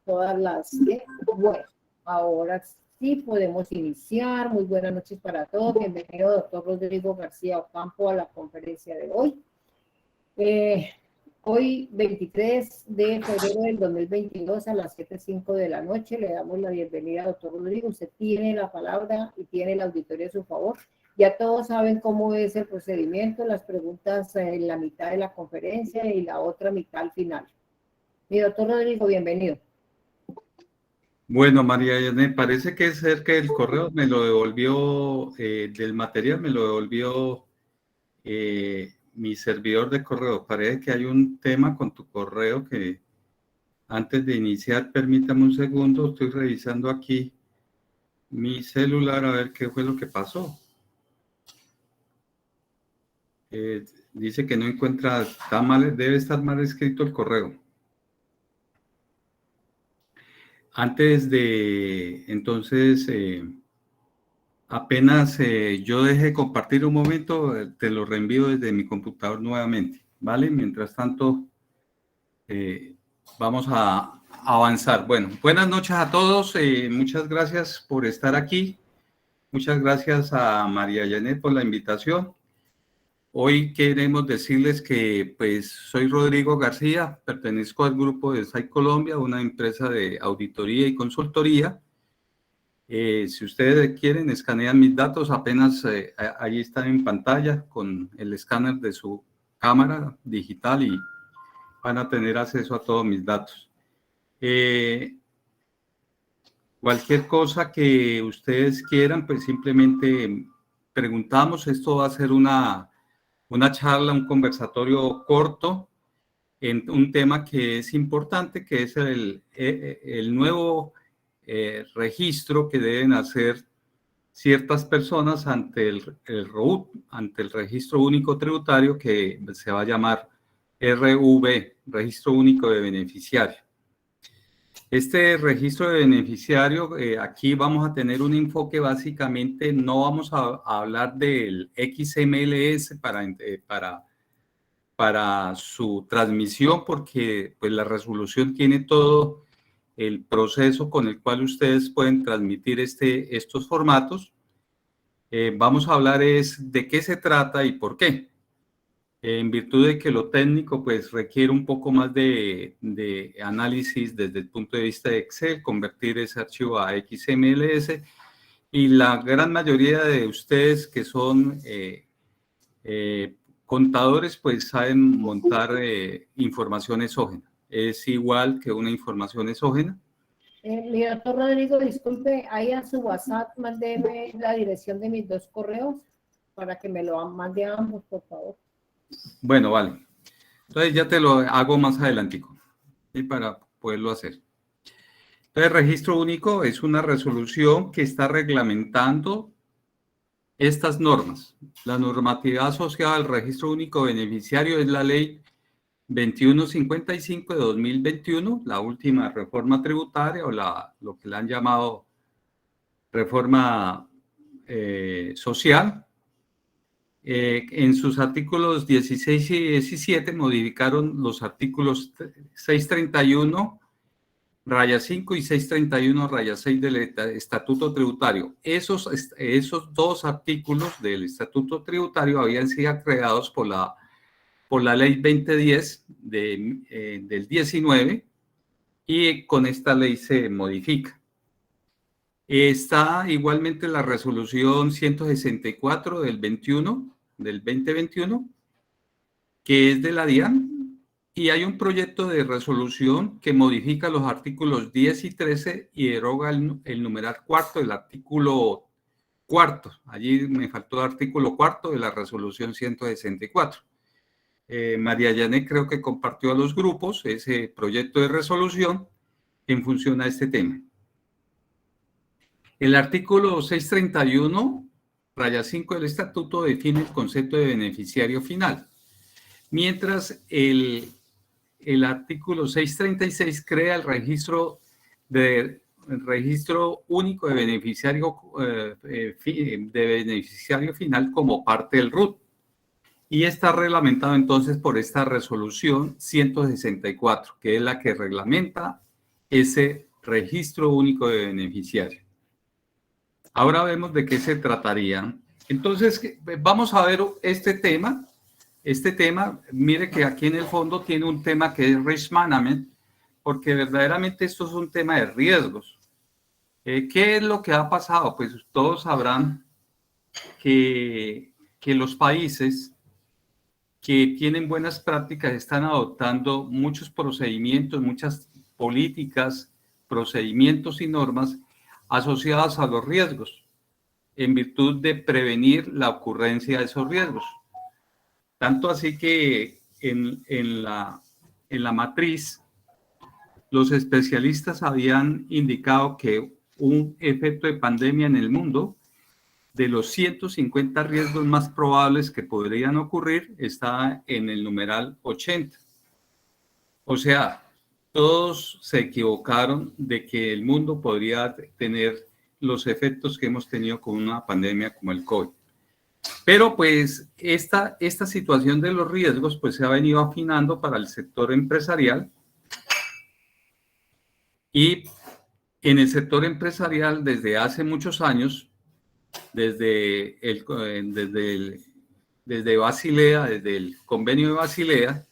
todas las... Bueno, ahora sí podemos iniciar. Muy buenas noches para todos. Bienvenido, doctor Rodrigo García Ocampo, a la conferencia de hoy. Hoy, 23 de febrero del 2022, a las 7:05 de la noche, le damos la bienvenida al doctor Rodrigo. Usted tiene la palabra y tiene el auditorio a su favor. Ya todos saben cómo es el procedimiento, las preguntas en la mitad de la conferencia y la otra mitad al final. Mi doctor Rodrigo, bienvenido. Bueno, María Yané, parece que es cerca del correo, me lo devolvió, del material, me lo devolvió mi servidor de correo. Parece que hay un tema con tu correo que antes de iniciar, permítame un segundo, estoy revisando aquí mi celular a ver qué fue lo que pasó. Dice que no encuentra, está mal, debe estar mal escrito el correo. Antes de, entonces, apenas yo deje compartir un momento, te lo reenvío desde mi computador nuevamente, ¿vale? Mientras tanto, vamos a avanzar. Bueno, buenas noches a todos, muchas gracias por estar aquí. Muchas gracias a María Janet por la invitación. Hoy queremos decirles que pues soy Rodrigo García, pertenezco al grupo de SAI Colombia, una empresa de auditoría y consultoría. Si ustedes quieren, escanean mis datos, apenas ahí están en pantalla con el escáner de su cámara digital y van a tener acceso a todos mis datos. Cualquier cosa que ustedes quieran, pues simplemente preguntamos. Esto va a ser una charla, un conversatorio corto en un tema que es importante, que es el nuevo registro que deben hacer ciertas personas ante el RUT, ante el Registro Único Tributario, que se va a llamar RUB, Registro Único de Beneficiario. Este registro de beneficiario, aquí vamos a tener un enfoque básicamente, no vamos a hablar del XMLS para su transmisión, porque pues, la resolución tiene todo el proceso con el cual ustedes pueden transmitir estos formatos. Vamos a hablar es de qué se trata y por qué. En virtud de que lo técnico pues requiere un poco más de análisis desde el punto de vista de Excel, convertir ese archivo a XMLS, y la gran mayoría de ustedes que son contadores pues saben montar información exógena. Es igual que una información exógena. Mi doctor Rodrigo, disculpe, ahí a su WhatsApp mándeme la dirección de mis dos correos para que me lo mande a ambos, por favor. Bueno, vale. Entonces ya te lo hago más adelantico, ¿sí? Para poderlo hacer. Entonces, registro único es una resolución que está reglamentando estas normas. La normatividad asociada al registro único beneficiario es la ley 2155 de 2021, la última reforma tributaria o lo que le han llamado reforma social. En sus artículos 16 y 17 modificaron los artículos 631, raya 5 y 631, raya 6 del Estatuto Tributario. Esos dos artículos del Estatuto Tributario habían sido creados por la Ley 2010 del 19 y con esta ley se modifica. Está igualmente la resolución 164 del 2021, que es de la DIAN, y hay un proyecto de resolución que modifica los artículos 10 y 13 y deroga el numeral cuarto del artículo cuarto. Allí me faltó el artículo cuarto de la resolución 164. María Yané creo que compartió a los grupos ese proyecto de resolución en función a este tema. El artículo 631, raya 5 del estatuto define el concepto de beneficiario final, mientras el artículo 636 crea el registro único de beneficiario final como parte del RUT, y está reglamentado entonces por esta resolución 164, que es la que reglamenta ese registro único de beneficiario. Ahora vemos de qué se trataría. Entonces, vamos a ver este tema. Este tema, mire que aquí en el fondo tiene un tema que es risk management, porque verdaderamente esto es un tema de riesgos. ¿Qué es lo que ha pasado? Pues todos sabrán que los países que tienen buenas prácticas están adoptando muchos procedimientos, muchas políticas, procedimientos y normas asociadas a los riesgos, en virtud de prevenir la ocurrencia de esos riesgos. Tanto así que en la matriz, los especialistas habían indicado que un efecto de pandemia en el mundo, de los 150 riesgos más probables que podrían ocurrir, está en el numeral 80. O sea, todos se equivocaron de que el mundo podría tener los efectos que hemos tenido con una pandemia como el COVID. Pero pues esta situación de los riesgos pues se ha venido afinando para el sector empresarial, y en el sector empresarial desde hace muchos años, desde Basilea, desde el convenio de Basilea,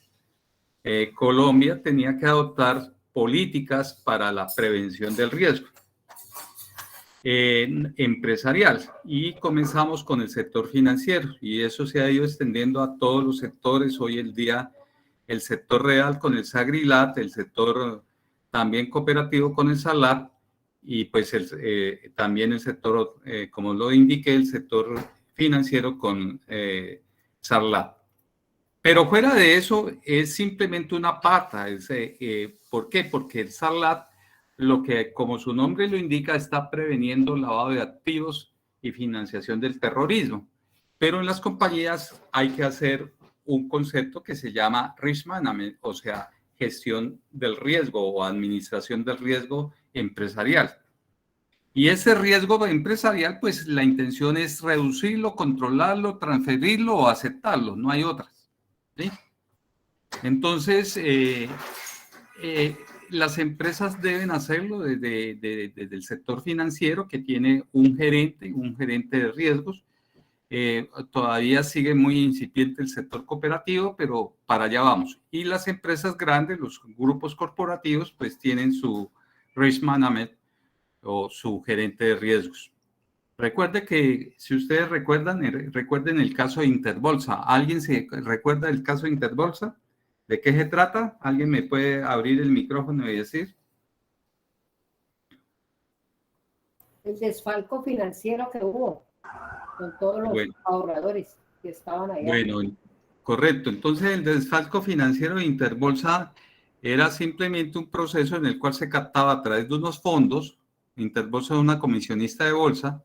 Colombia tenía que adoptar políticas para la prevención del riesgo empresarial, y comenzamos con el sector financiero y eso se ha ido extendiendo a todos los sectores. Hoy en día el sector real con el Sagrilat, el sector también cooperativo con el Salar, y pues también el sector, como lo indiqué, el sector financiero con Sarlat. Pero fuera de eso es simplemente una pata. ¿Por qué? Porque el Sarlat, lo que como su nombre lo indica, está preveniendo lavado de activos y financiación del terrorismo. Pero en las compañías hay que hacer un concepto que se llama risk management, o sea, gestión del riesgo o administración del riesgo empresarial. Y ese riesgo empresarial, pues la intención es reducirlo, controlarlo, transferirlo o aceptarlo, no hay otras, ¿sí? Entonces, las empresas deben hacerlo desde el sector financiero, que tiene un gerente de riesgos. Todavía sigue muy incipiente el sector cooperativo, pero para allá vamos. Y las empresas grandes, los grupos corporativos, pues tienen su risk management o su gerente de riesgos. Recuerde que, si ustedes recuerden el caso de Interbolsa. ¿Alguien se recuerda del caso de Interbolsa? ¿De qué se trata? ¿Alguien me puede abrir el micrófono y decir? El desfalco financiero que hubo con todos los ahorradores que estaban allá. Bueno, correcto. Entonces, el desfalco financiero de Interbolsa era simplemente un proceso en el cual se captaba a través de unos fondos. Interbolsa es una comisionista de bolsa.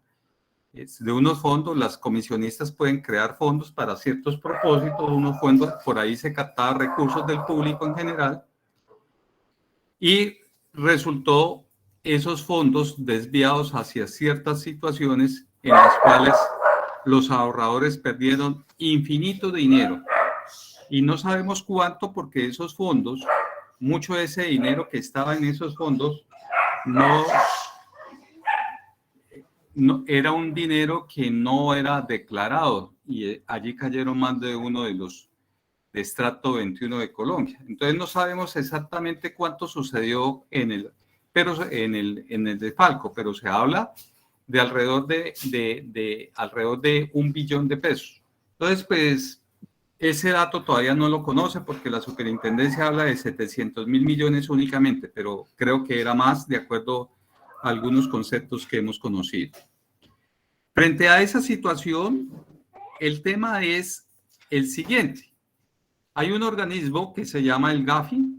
De unos fondos, las comisionistas pueden crear fondos para ciertos propósitos, unos fondos, por ahí se captaban recursos del público en general, y resultó esos fondos desviados hacia ciertas situaciones en las cuales los ahorradores perdieron infinito dinero, y no sabemos cuánto, porque esos fondos, mucho de ese dinero que estaba en esos fondos, no era un dinero que no era declarado, y allí cayeron más de uno de los de estrato 21 de Colombia. Entonces no sabemos exactamente cuánto sucedió en el desfalco, pero se habla de alrededor de 1 billón de pesos. Entonces, pues ese dato todavía no lo conoce, porque la superintendencia habla de 700.000 millones únicamente, pero creo que era más, de acuerdo a algunos conceptos que hemos conocido. Frente a esa situación, el tema es el siguiente. Hay un organismo que se llama el GAFI.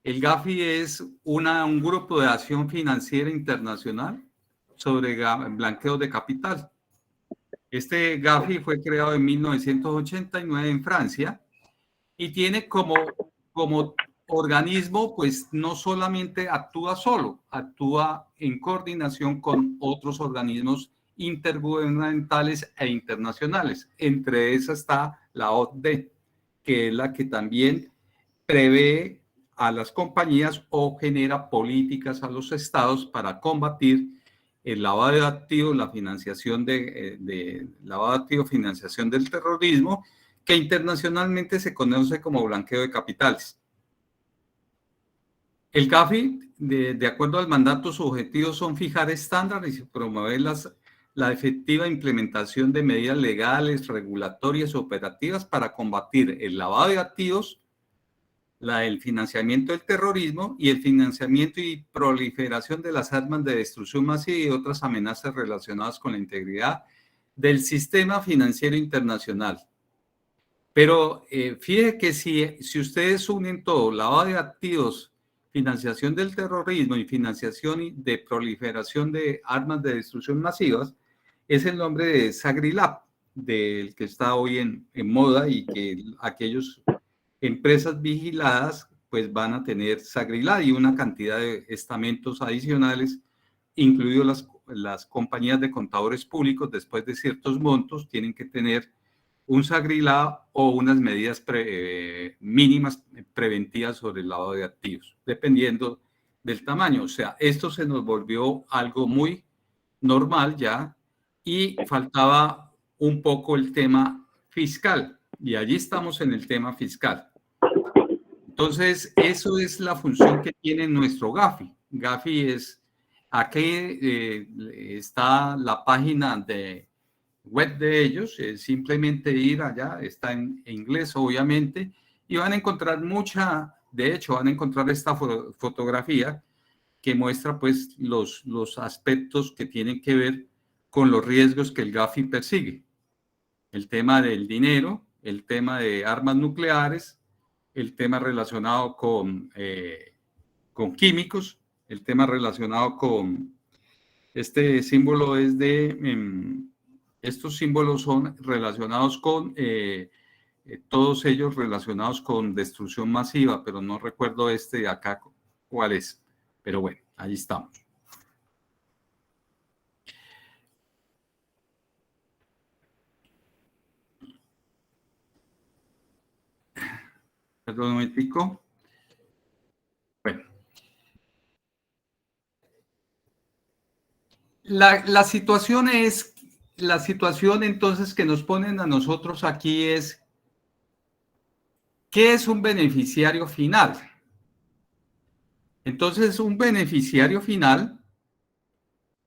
El GAFI es un grupo de acción financiera internacional sobre blanqueo de capital. Este GAFI fue creado en 1989 en Francia y tiene como organismo, pues no solamente actúa solo, actúa en coordinación con otros organismos intergubernamentales e internacionales. Entre esas está la OCDE, que es la que también prevé a las compañías o genera políticas a los estados para combatir el lavado de activos, la financiación de lavado de activos, financiación del terrorismo, que internacionalmente se conoce como blanqueo de capitales. El GAFI, de acuerdo al mandato, sus objetivos son fijar estándares y promover la efectiva implementación de medidas legales, regulatorias, operativas para combatir el lavado de activos, el financiamiento del terrorismo y el financiamiento y proliferación de las armas de destrucción masiva y otras amenazas relacionadas con la integridad del sistema financiero internacional. Pero fíjate que si ustedes unen todo, lavado de activos, financiación del terrorismo y financiación de proliferación de armas de destrucción masivas, es el nombre de SagriLab, del que está hoy en moda y que aquellos empresas vigiladas pues van a tener SagriLab y una cantidad de estamentos adicionales, incluidos las compañías de contadores públicos, después de ciertos montos, tienen que tener un SagriLab o unas medidas mínimas preventivas sobre el lavado de activos, dependiendo del tamaño. O sea, esto se nos volvió algo muy normal ya y faltaba un poco el tema fiscal. Y allí estamos en el tema fiscal. Entonces, eso es la función que tiene nuestro GAFI. GAFI es, aquí está la página de web de ellos, es simplemente ir allá, está en inglés obviamente, y van a encontrar de hecho van a encontrar esta fotografía que muestra pues los aspectos que tienen que ver con los riesgos que el GAFI persigue. El tema del dinero, el tema de armas nucleares, el tema relacionado con químicos, el tema relacionado con, este símbolo es estos símbolos son relacionados con, todos ellos relacionados con destrucción masiva, pero no recuerdo este de acá cuál es. Pero bueno, ahí estamos. Perdón un momentico. Bueno. La situación entonces que nos ponen a nosotros aquí es, ¿qué es un beneficiario final? Entonces, un beneficiario final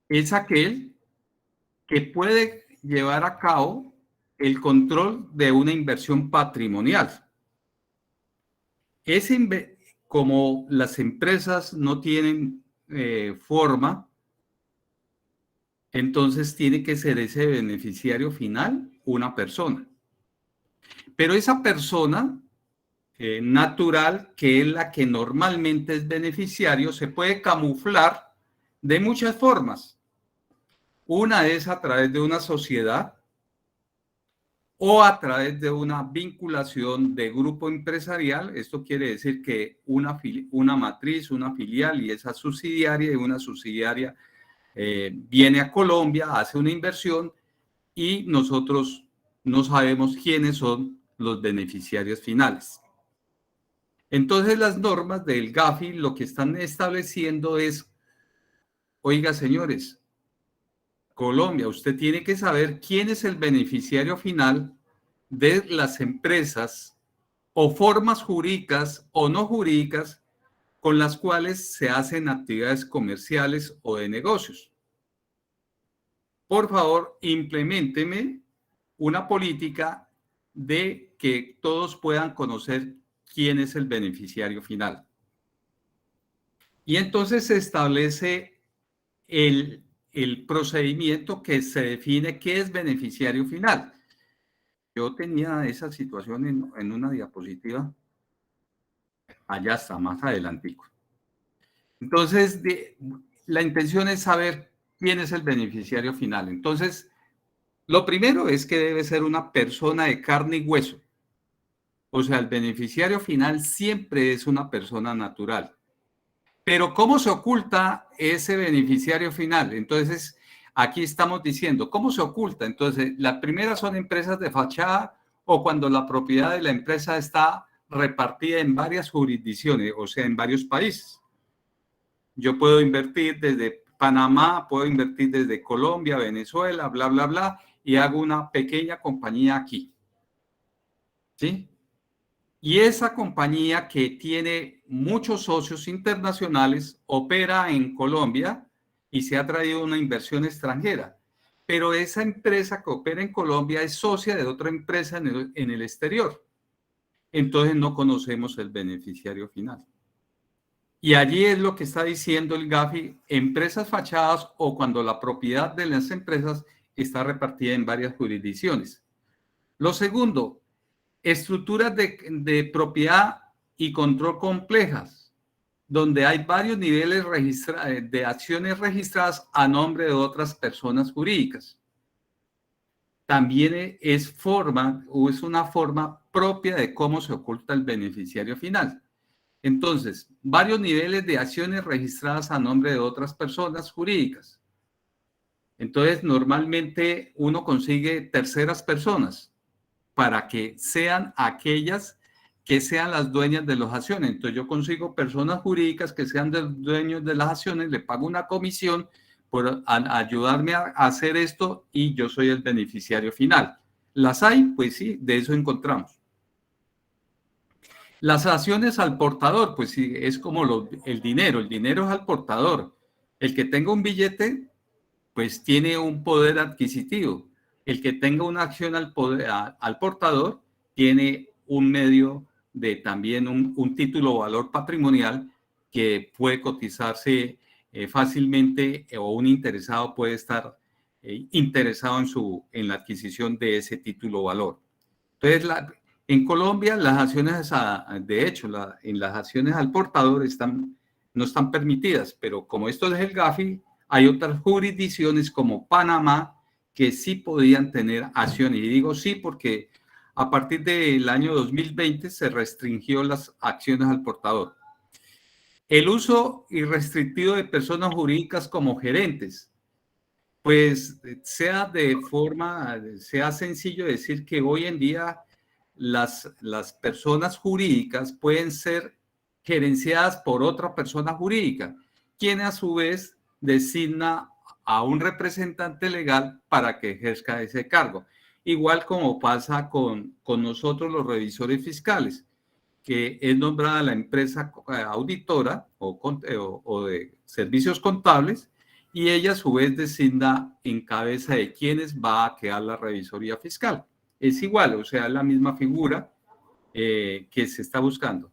es aquel que puede llevar a cabo el control de una inversión patrimonial. Como las empresas no tienen forma, entonces tiene que ser ese beneficiario final una persona. Pero esa persona natural, que es la que normalmente es beneficiario, se puede camuflar de muchas formas. Una es a través de una sociedad o a través de una vinculación de grupo empresarial. Esto quiere decir que una matriz, una filial y esa subsidiaria, y una subsidiaria viene a Colombia, hace una inversión y nosotros no sabemos quiénes son los beneficiarios finales. Entonces las normas del GAFI lo que están estableciendo es, oiga señores, Colombia, usted tiene que saber quién es el beneficiario final de las empresas o formas jurídicas o no jurídicas con las cuales se hacen actividades comerciales o de negocios. Por favor, impleménteme una política de que todos puedan conocer quién es el beneficiario final. Y entonces se establece el procedimiento que se define qué es beneficiario final. Yo tenía esa situación en una diapositiva. Allá está, más adelantico. Entonces, la intención es saber quién es el beneficiario final. Entonces, lo primero es que debe ser una persona de carne y hueso. O sea, el beneficiario final siempre es una persona natural. Pero ¿cómo se oculta ese beneficiario final? Entonces, aquí estamos diciendo, ¿cómo se oculta? Entonces, las primeras son empresas de fachada o cuando la propiedad de la empresa está repartida en varias jurisdicciones, o sea, en varios países. Yo puedo invertir desde Panamá, puedo invertir desde Colombia, Venezuela, bla, bla, bla, y hago una pequeña compañía aquí. ¿Sí? Y esa compañía que tiene muchos socios internacionales opera en Colombia y se ha traído una inversión extranjera. Pero esa empresa que opera en Colombia es socia de otra empresa en el exterior. Entonces no conocemos el beneficiario final. Y allí es lo que está diciendo el GAFI, empresas fachadas o cuando la propiedad de las empresas está repartida en varias jurisdicciones. Lo segundo, estructuras de propiedad y control complejas, donde hay varios niveles de acciones registradas a nombre de otras personas jurídicas. También es una forma propia de cómo se oculta el beneficiario final. Entonces, varios niveles de acciones registradas a nombre de otras personas jurídicas. Entonces, normalmente uno consigue terceras personas para que sean aquellas que sean las dueñas de las acciones. Entonces, yo consigo personas jurídicas que sean dueños de las acciones, le pago una comisión por ayudarme a hacer esto y yo soy el beneficiario final. ¿Las hay? Pues sí, de eso encontramos. Las acciones al portador, pues sí, es como el dinero es al portador. El que tenga un billete, pues tiene un poder adquisitivo. El que tenga una acción al portador, tiene un medio de también un título o valor patrimonial que puede cotizarse fácilmente o un interesado puede estar interesado en la adquisición de ese título o valor. Entonces, en Colombia, las acciones, de hecho, en las acciones al portador no están permitidas, pero como esto es el GAFI, hay otras jurisdicciones como Panamá que sí podían tener acciones. Y digo sí porque a partir del año 2020 se restringió las acciones al portador. El uso irrestrictivo de personas jurídicas como gerentes. Pues sea sencillo decir que hoy en día las personas jurídicas pueden ser gerenciadas por otra persona jurídica, quien a su vez designa a un representante legal para que ejerza ese cargo. Igual como pasa con nosotros los revisores fiscales, que es nombrada la empresa auditora o de servicios contables, y ella a su vez designa en cabeza de quienes va a quedar la revisoría fiscal. Es igual, o sea, la misma figura que se está buscando.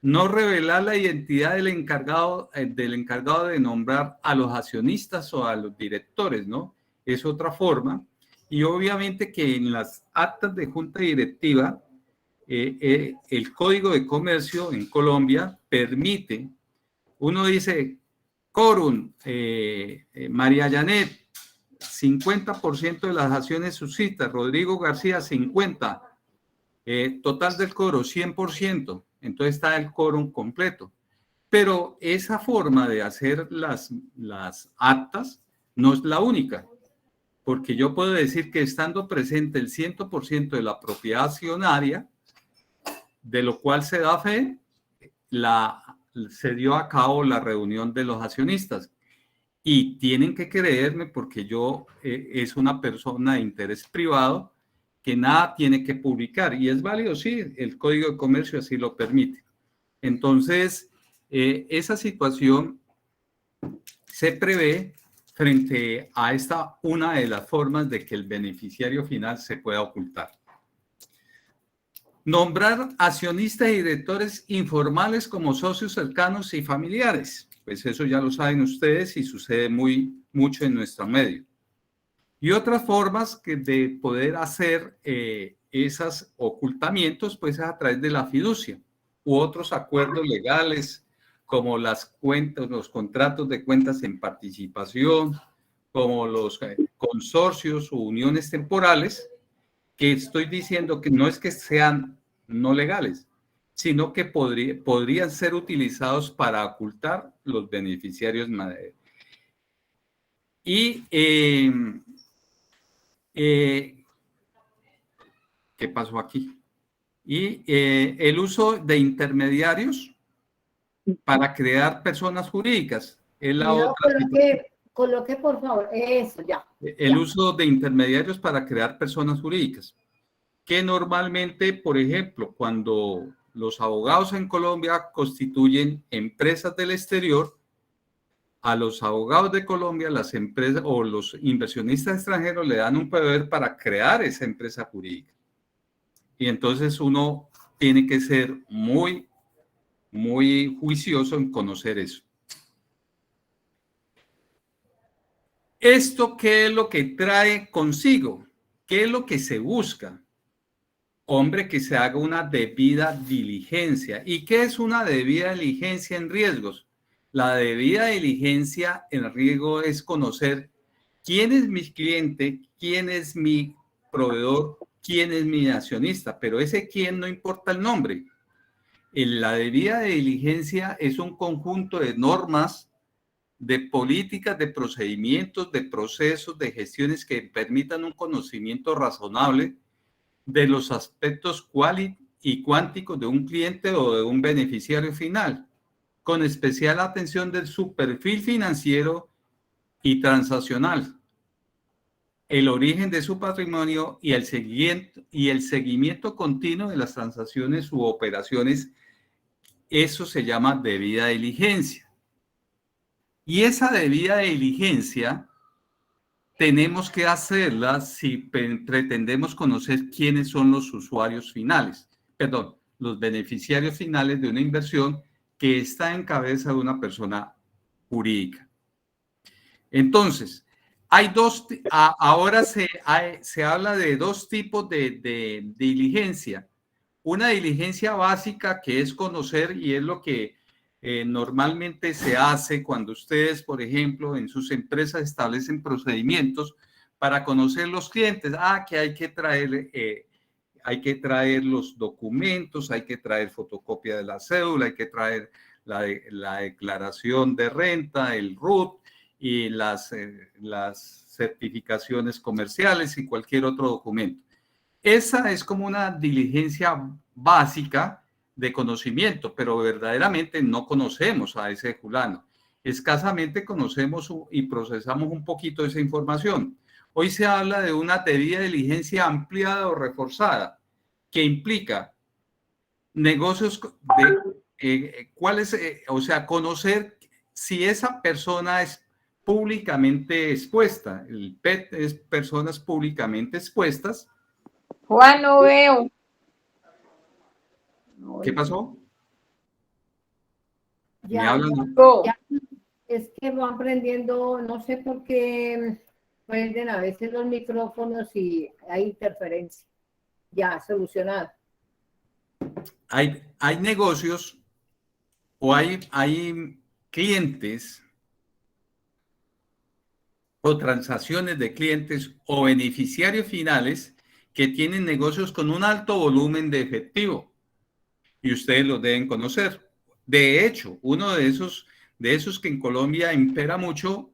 No revelar la identidad del encargado de nombrar a los accionistas o a los directores, ¿no? Es otra forma. Y obviamente que en las actas de junta directiva, el Código de Comercio en Colombia permite, uno dice, quórum, María Janet, 50% de las acciones suscitas, Rodrigo García, 50%, total del quórum, 100%, entonces está el quórum completo. Pero esa forma de hacer las actas no es la única, porque yo puedo decir que estando presente el 100% de la propiedad accionaria, de lo cual se da fe, se dio a cabo la reunión de los accionistas. Y tienen que creerme porque yo es una persona de interés privado que nada tiene que publicar. Y es válido, sí, el Código de Comercio así lo permite. Entonces, esa situación se prevé frente a una de las formas de que el beneficiario final se pueda ocultar. Nombrar accionistas y directores informales como socios cercanos y familiares. Pues eso ya lo saben ustedes y sucede mucho en nuestro medio. Y otras formas de poder hacer esos ocultamientos, pues es a través de la fiducia u otros acuerdos legales, como las cuentas, los contratos de cuentas en participación, como los consorcios o uniones temporales, que estoy diciendo que no es que sean no legales, sino que podrían ser utilizados para ocultar los beneficiarios. Y ¿qué pasó aquí? Y el uso de intermediarios para crear personas jurídicas es la No, otra situación. coloque por favor, eso, ya, El ya. uso de intermediarios para crear personas jurídicas, que normalmente, por ejemplo, cuando los abogados en Colombia constituyen empresas del exterior, a los abogados de Colombia, las empresas o los inversionistas extranjeros le dan un poder para crear esa empresa jurídica. Y entonces uno tiene que ser muy, muy juicioso en conocer eso. ¿Esto qué es lo que trae consigo? ¿Qué es lo que se busca? Hombre, que se haga una debida diligencia. ¿Y qué es una debida diligencia en riesgos? La debida diligencia en riesgo es conocer quién es mi cliente, quién es mi proveedor, quién es mi accionista, pero ese quién no importa el nombre. La debida diligencia es un conjunto de normas, de políticas, de procedimientos, de procesos, de gestiones que permitan un conocimiento razonable de los aspectos y cuánticos de un cliente o de un beneficiario final, con especial atención de su perfil financiero y transaccional, el origen de su patrimonio y el seguimiento continuo de las transacciones u operaciones. Eso se llama debida diligencia. Y esa debida diligencia tenemos que hacerla si pretendemos conocer quiénes son los usuarios finales, perdón, los beneficiarios finales de una inversión que está en cabeza de una persona jurídica. Entonces, ahora se habla de dos tipos de diligencia. Una diligencia básica que es conocer y es lo que normalmente se hace cuando ustedes, por ejemplo, en sus empresas establecen procedimientos para conocer los clientes. Que hay que traer los documentos, hay que traer fotocopia de la cédula, hay que traer la declaración de renta, el RUT y las certificaciones comerciales y cualquier otro documento. Esa es como una diligencia básica de conocimiento, pero verdaderamente no conocemos a ese fulano. Escasamente conocemos y procesamos un poquito esa información. Hoy se habla de una debida diligencia ampliada o reforzada, que implica negocios o sea, conocer si esa persona es públicamente expuesta. El PET es personas públicamente expuestas. Juan, no veo. ¿Qué pasó? ¿Me Ya, hablan? ya, es que van prendiendo, no sé por qué prenden a veces los micrófonos y hay interferencia. Ya, solucionado. Hay negocios o hay clientes o transacciones de clientes o beneficiarios finales que tienen negocios con un alto volumen de efectivo y ustedes lo deben conocer. De hecho, uno de esos que en Colombia impera mucho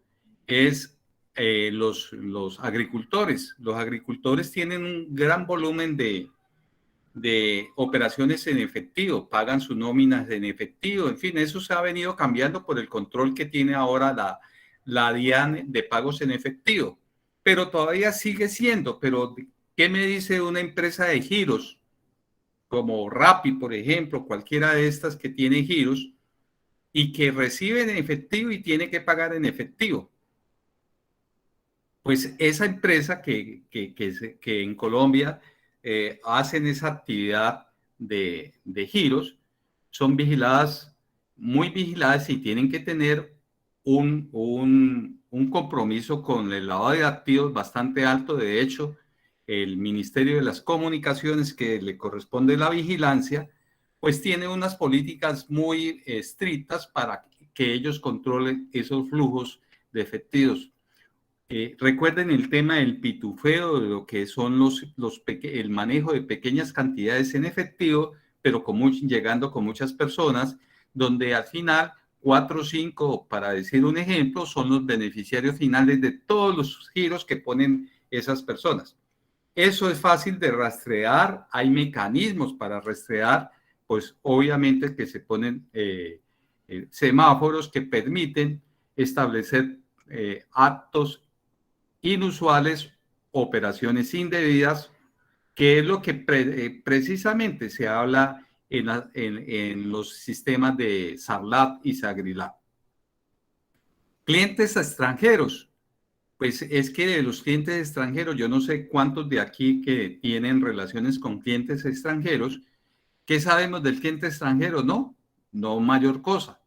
es los agricultores. Los agricultores tienen un gran volumen de operaciones en efectivo, pagan sus nóminas en efectivo, en fin, eso se ha venido cambiando por el control que tiene ahora la DIAN de pagos en efectivo, pero todavía sigue siendo. Pero ¿qué me dice una empresa de giros como Rappi, por ejemplo, cualquiera de estas que tiene giros y que recibe en efectivo y tiene que pagar en efectivo? Pues esa empresa que en Colombia hacen esa actividad de giros, son vigiladas, muy vigiladas y tienen que tener un compromiso con el lavado de activos bastante alto. De hecho, el Ministerio de las Comunicaciones, que le corresponde la vigilancia, pues tiene unas políticas muy estrictas para que ellos controlen esos flujos de efectivos. Recuerden el tema del pitufeo, de lo que son el manejo de pequeñas cantidades en efectivo, pero llegando con muchas personas, donde al final 4 o 5, para decir un ejemplo, son los beneficiarios finales de todos los giros que ponen esas personas. Eso es fácil de rastrear, hay mecanismos para rastrear, pues obviamente que se ponen semáforos que permiten establecer actos inusuales, operaciones indebidas, que es lo que precisamente se habla en los sistemas de SARLAT y SAGRILAT. Clientes extranjeros. Pues es que de los clientes extranjeros, yo no sé cuántos de aquí que tienen relaciones con clientes extranjeros, ¿qué sabemos del cliente extranjero? No, no mayor cosa.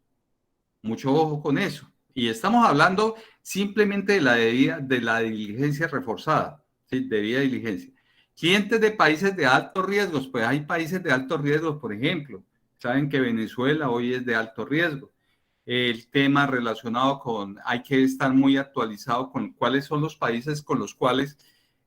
Mucho ojo con eso. Y estamos hablando simplemente de la diligencia reforzada, ¿sí? Debida diligencia. Clientes de países de altos riesgos, pues hay países de altos riesgos, por ejemplo. Saben que Venezuela hoy es de alto riesgo. El tema relacionado con, hay que estar muy actualizado con cuáles son los países con los cuales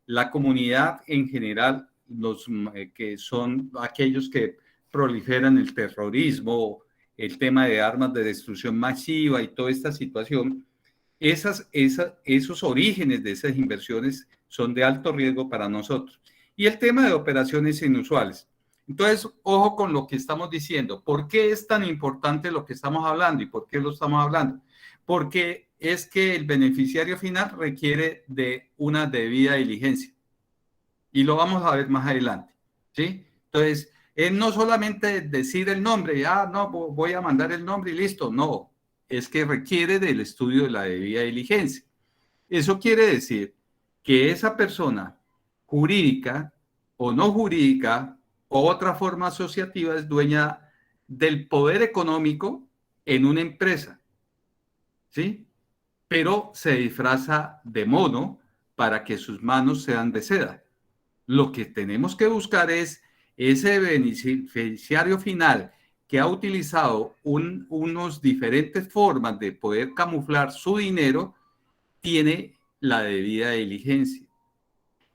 la comunidad en general, los que son aquellos que proliferan el terrorismo, el tema de armas de destrucción masiva y toda esta situación, esos orígenes de esas inversiones son de alto riesgo para nosotros. Y el tema de operaciones inusuales. Entonces, ojo con lo que estamos diciendo. ¿Por qué es tan importante lo que estamos hablando y por qué lo estamos hablando? Porque es que el beneficiario final requiere de una debida diligencia. Y lo vamos a ver más adelante, ¿sí? Entonces, es no solamente decir el nombre, no, voy a mandar el nombre y listo. No, es que requiere del estudio de la debida diligencia. Eso quiere decir que esa persona jurídica o no jurídica o otra forma asociativa es dueña del poder económico en una empresa, ¿sí? Pero se disfraza de mono para que sus manos sean de seda. Lo que tenemos que buscar es ese beneficiario final que ha utilizado unos diferentes formas de poder camuflar su dinero, tiene la debida diligencia.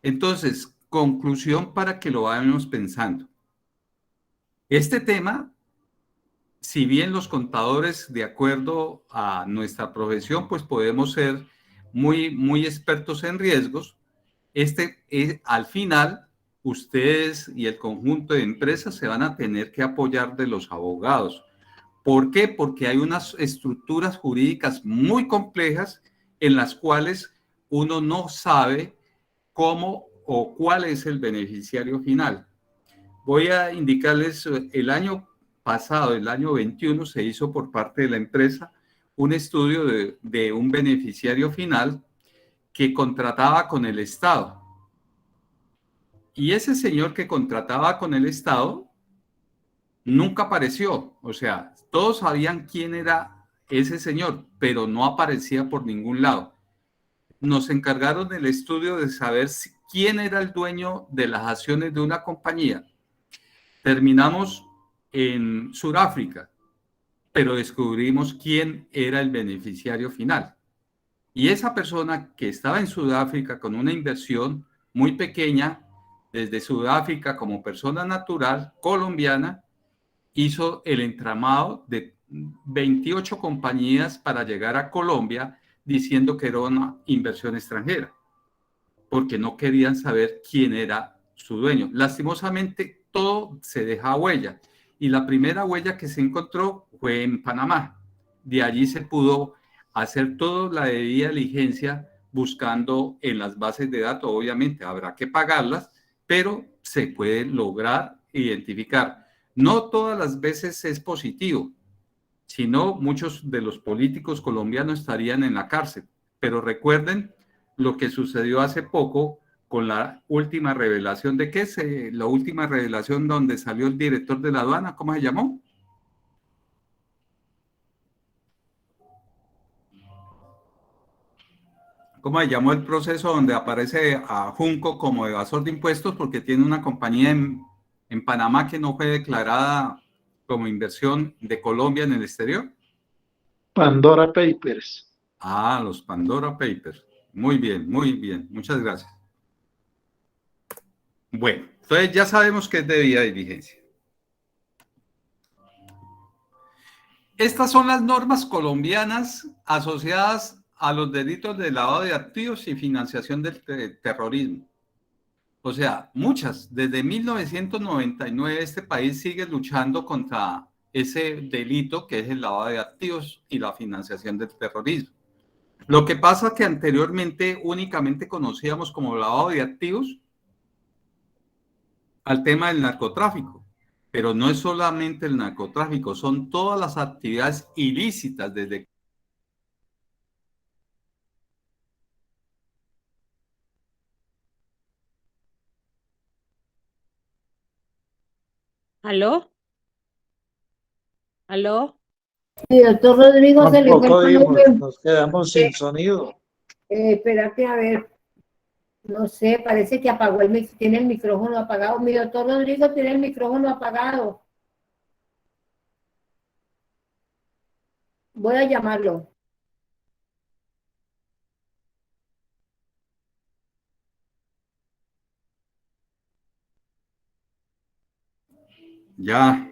Entonces, conclusión para que lo vayamos pensando. Este tema, si bien los contadores, de acuerdo a nuestra profesión, pues podemos ser muy expertos en riesgos, al final, ustedes y el conjunto de empresas se van a tener que apoyar de los abogados. ¿Por qué? Porque hay unas estructuras jurídicas muy complejas en las cuales uno no sabe cómo o cuál es el beneficiario final. Voy a indicarles, el año pasado, el año 21, se hizo por parte de la empresa un estudio de un beneficiario final que contrataba con el Estado. Y ese señor que contrataba con el Estado nunca apareció. O sea, todos sabían quién era ese señor, pero no aparecía por ningún lado. Nos encargaron del estudio de saber quién era el dueño de las acciones de una compañía. Terminamos en Sudáfrica, pero descubrimos quién era el beneficiario final. Y esa persona que estaba en Sudáfrica con una inversión muy pequeña, desde Sudáfrica como persona natural colombiana, hizo el entramado de 28 compañías para llegar a Colombia diciendo que era una inversión extranjera, porque no querían saber quién era su dueño. Lastimosamente, todo se deja huella. Y la primera huella que se encontró fue en Panamá. De allí se pudo hacer toda la debida diligencia buscando en las bases de datos. Obviamente habrá que pagarlas, pero se puede lograr identificar. No todas las veces es positivo, sino muchos de los políticos colombianos estarían en la cárcel. Pero recuerden lo que sucedió hace poco con la última revelación de qué es la última revelación donde salió el director de la aduana, ¿cómo se llamó? ¿Cómo se llamó el proceso donde aparece a Junco como evasor de impuestos porque tiene una compañía en Panamá que no fue declarada como inversión de Colombia en el exterior? Pandora Papers. Ah, los Pandora Papers. Muy bien, muchas gracias. Bueno, entonces ya sabemos que es debida diligencia. Estas son las normas colombianas asociadas a los delitos de lavado de activos y financiación del terrorismo. O sea, muchas. Desde 1999 este país sigue luchando contra ese delito que es el lavado de activos y la financiación del terrorismo. Lo que pasa es que anteriormente únicamente conocíamos como lavado de activos al tema del narcotráfico, pero no es solamente el narcotráfico, son todas las actividades ilícitas desde... ¿Aló? ¿Aló? Sí, doctor Rodrigo, se le fue el Tampoco dimos, volumen. nos quedamos sin sonido. Espérate, a ver, no sé, parece que apagó tiene el micrófono apagado. Mi doctor Rodrigo tiene el micrófono apagado. Voy a llamarlo. Ya,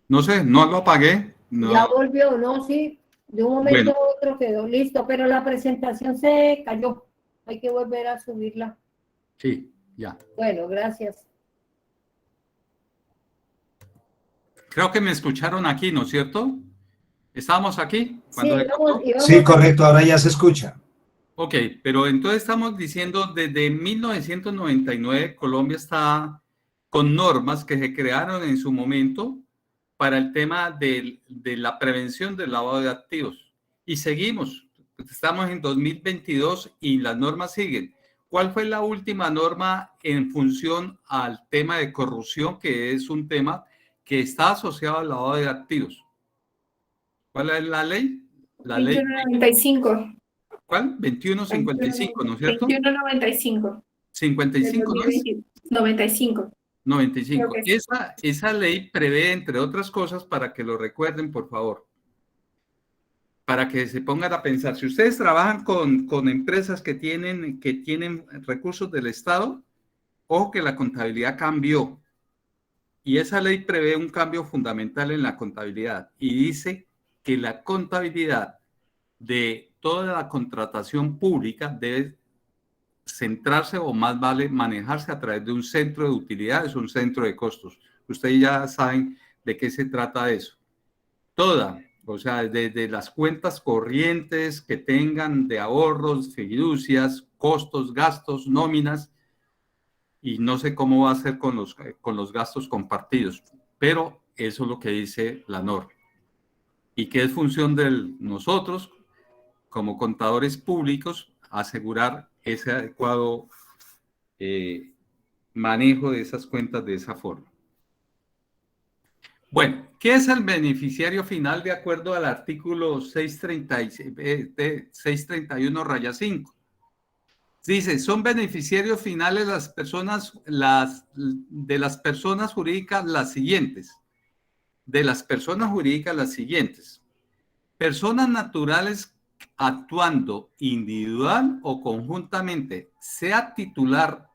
no sé, no lo apagué. No. Ya volvió, ¿no? Sí, de un momento Bueno. a otro quedó listo, pero la presentación se cayó. Hay que volver a subirla. Sí, ya. Bueno, gracias. Creo que me escucharon aquí, ¿no es cierto? ¿Estábamos aquí? Sí, íbamos sí, correcto, ahora ya se escucha. Ok, pero entonces estamos diciendo desde 1999 Colombia está con normas que se crearon en su momento para el tema de la prevención del lavado de activos. Y seguimos, estamos en 2022 y las normas siguen. ¿Cuál fue la última norma en función al tema de corrupción, que es un tema que está asociado al lavado de activos? ¿Cuál es la ley? La ley 2195. ¿cuál? 2155, ¿no es cierto? 2195. 55, ¿no es? 95. 95. Creo que sí. Esa ley prevé, entre otras cosas, para que lo recuerden, por favor, para que se pongan a pensar. Si ustedes trabajan con empresas que tienen recursos del Estado, ojo que la contabilidad cambió. Y esa ley prevé un cambio fundamental en la contabilidad y dice que la contabilidad de toda la contratación pública debe centrarse o más vale manejarse a través de un centro de utilidades, un centro de costos. Ustedes ya saben de qué se trata eso. Toda, o sea, desde las cuentas corrientes que tengan de ahorros, fiducias, costos, gastos, nóminas, y no sé cómo va a ser con los gastos compartidos, pero eso es lo que dice la norma. Y que es función de nosotros, como contadores públicos, asegurar ese adecuado manejo de esas cuentas de esa forma. Bueno, ¿qué es el beneficiario final de acuerdo al artículo 631-5? Dice, son beneficiarios finales de las personas jurídicas las siguientes. De las personas jurídicas las siguientes. Personas naturales actuando individual o conjuntamente, sea titular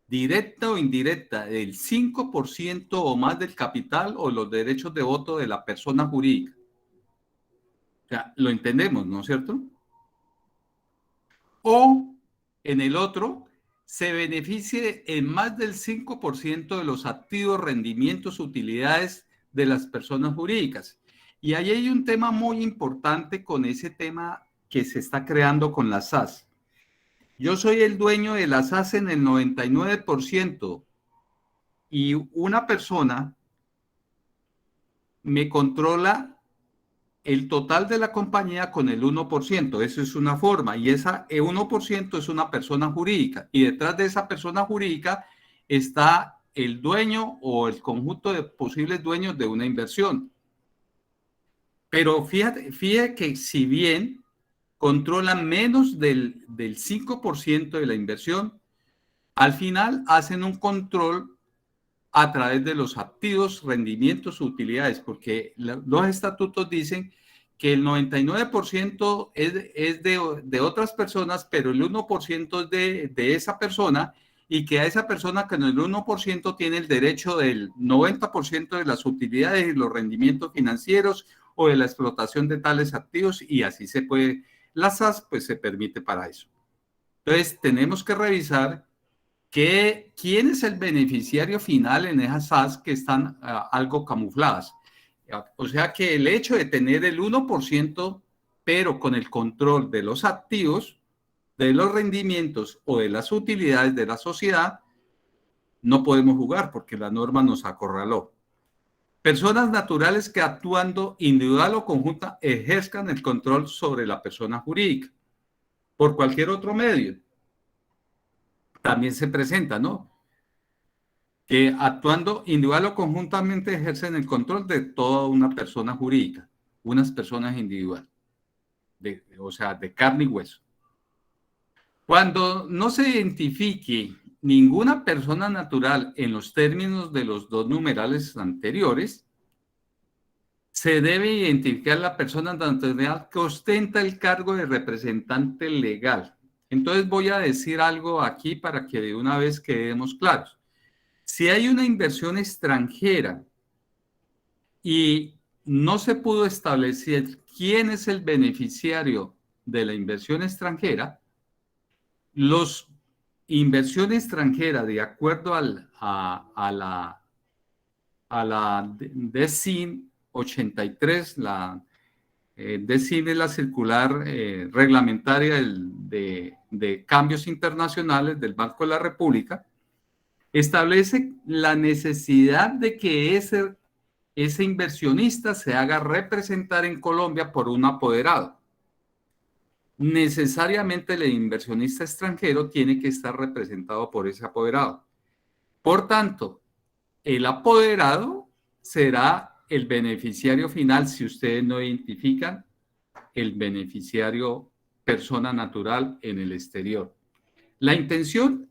directa o indirecta del 5% o más del capital o los derechos de voto de la persona jurídica. O sea, lo entendemos, ¿no es cierto? O en el otro, se beneficie en más del 5% de los activos, rendimientos, utilidades de las personas jurídicas. Y ahí hay un tema muy importante con ese tema que se está creando con las SAS. Yo soy el dueño de las SAS en el 99% y una persona me controla el total de la compañía con el 1%. Eso es una forma y esa 1% es una persona jurídica y detrás de esa persona jurídica está el dueño o el conjunto de posibles dueños de una inversión. Pero fíjate que si bien controlan menos del 5% de la inversión, al final hacen un control a través de los activos, rendimientos, utilidades, porque los estatutos dicen que el 99% es de otras personas, pero el 1% es de esa persona y que a esa persona con el 1% tiene el derecho del 90% de las utilidades y los rendimientos financieros o de la explotación de tales activos y así se puede. La SAS pues se permite para eso. Entonces tenemos que revisar ¿Quién es el beneficiario final en esas SAS que están algo camufladas? O sea que el hecho de tener el 1%, pero con el control de los activos, de los rendimientos o de las utilidades de la sociedad, no podemos jugar porque la norma nos acorraló. Personas naturales que actuando individual o conjunta ejerzan el control sobre la persona jurídica por cualquier otro medio. También se presenta, ¿no? Que actuando individual o conjuntamente ejercen el control de toda una persona jurídica, unas personas individuales, o sea, de carne y hueso. Cuando no se identifique ninguna persona natural en los términos de los dos numerales anteriores, se debe identificar la persona natural que ostenta el cargo de representante legal. Entonces voy a decir algo aquí para que de una vez quedemos claros. Si hay una inversión extranjera y no se pudo establecer quién es el beneficiario de la inversión extranjera, los inversión extranjera, de acuerdo a la DECIN 83, la DECIN es la circular reglamentaria de cambios internacionales del Banco de la República, establece la necesidad de que ese inversionista se haga representar en Colombia por un apoderado. Necesariamente el inversionista extranjero tiene que estar representado por ese apoderado. Por tanto, el apoderado será el beneficiario final si ustedes no identifican el beneficiario persona natural en el exterior. La intención,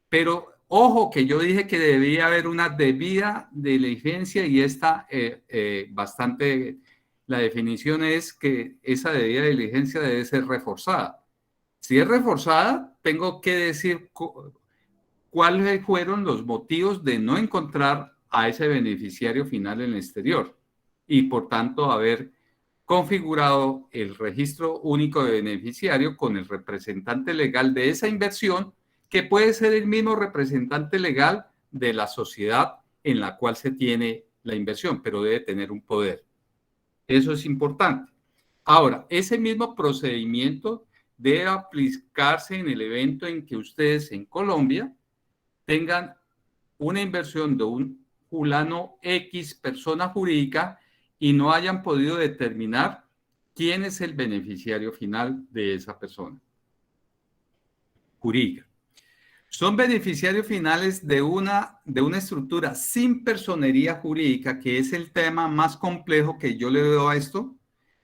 pero ojo que yo dije que debía haber una debida diligencia y esta bastante... La definición es que esa debida diligencia debe ser reforzada. Si es reforzada, tengo que decir cuáles fueron los motivos de no encontrar a ese beneficiario final en el exterior y, por tanto, haber configurado el registro único de beneficiario con el representante legal de esa inversión, que puede ser el mismo representante legal de la sociedad en la cual se tiene la inversión, pero debe tener un poder. Eso es importante. Ahora, ese mismo procedimiento debe aplicarse en el evento en que ustedes en Colombia tengan una inversión de un fulano X persona jurídica y no hayan podido determinar quién es el beneficiario final de esa persona jurídica. Son beneficiarios finales de una estructura sin personería jurídica, que es el tema más complejo que yo le veo a esto,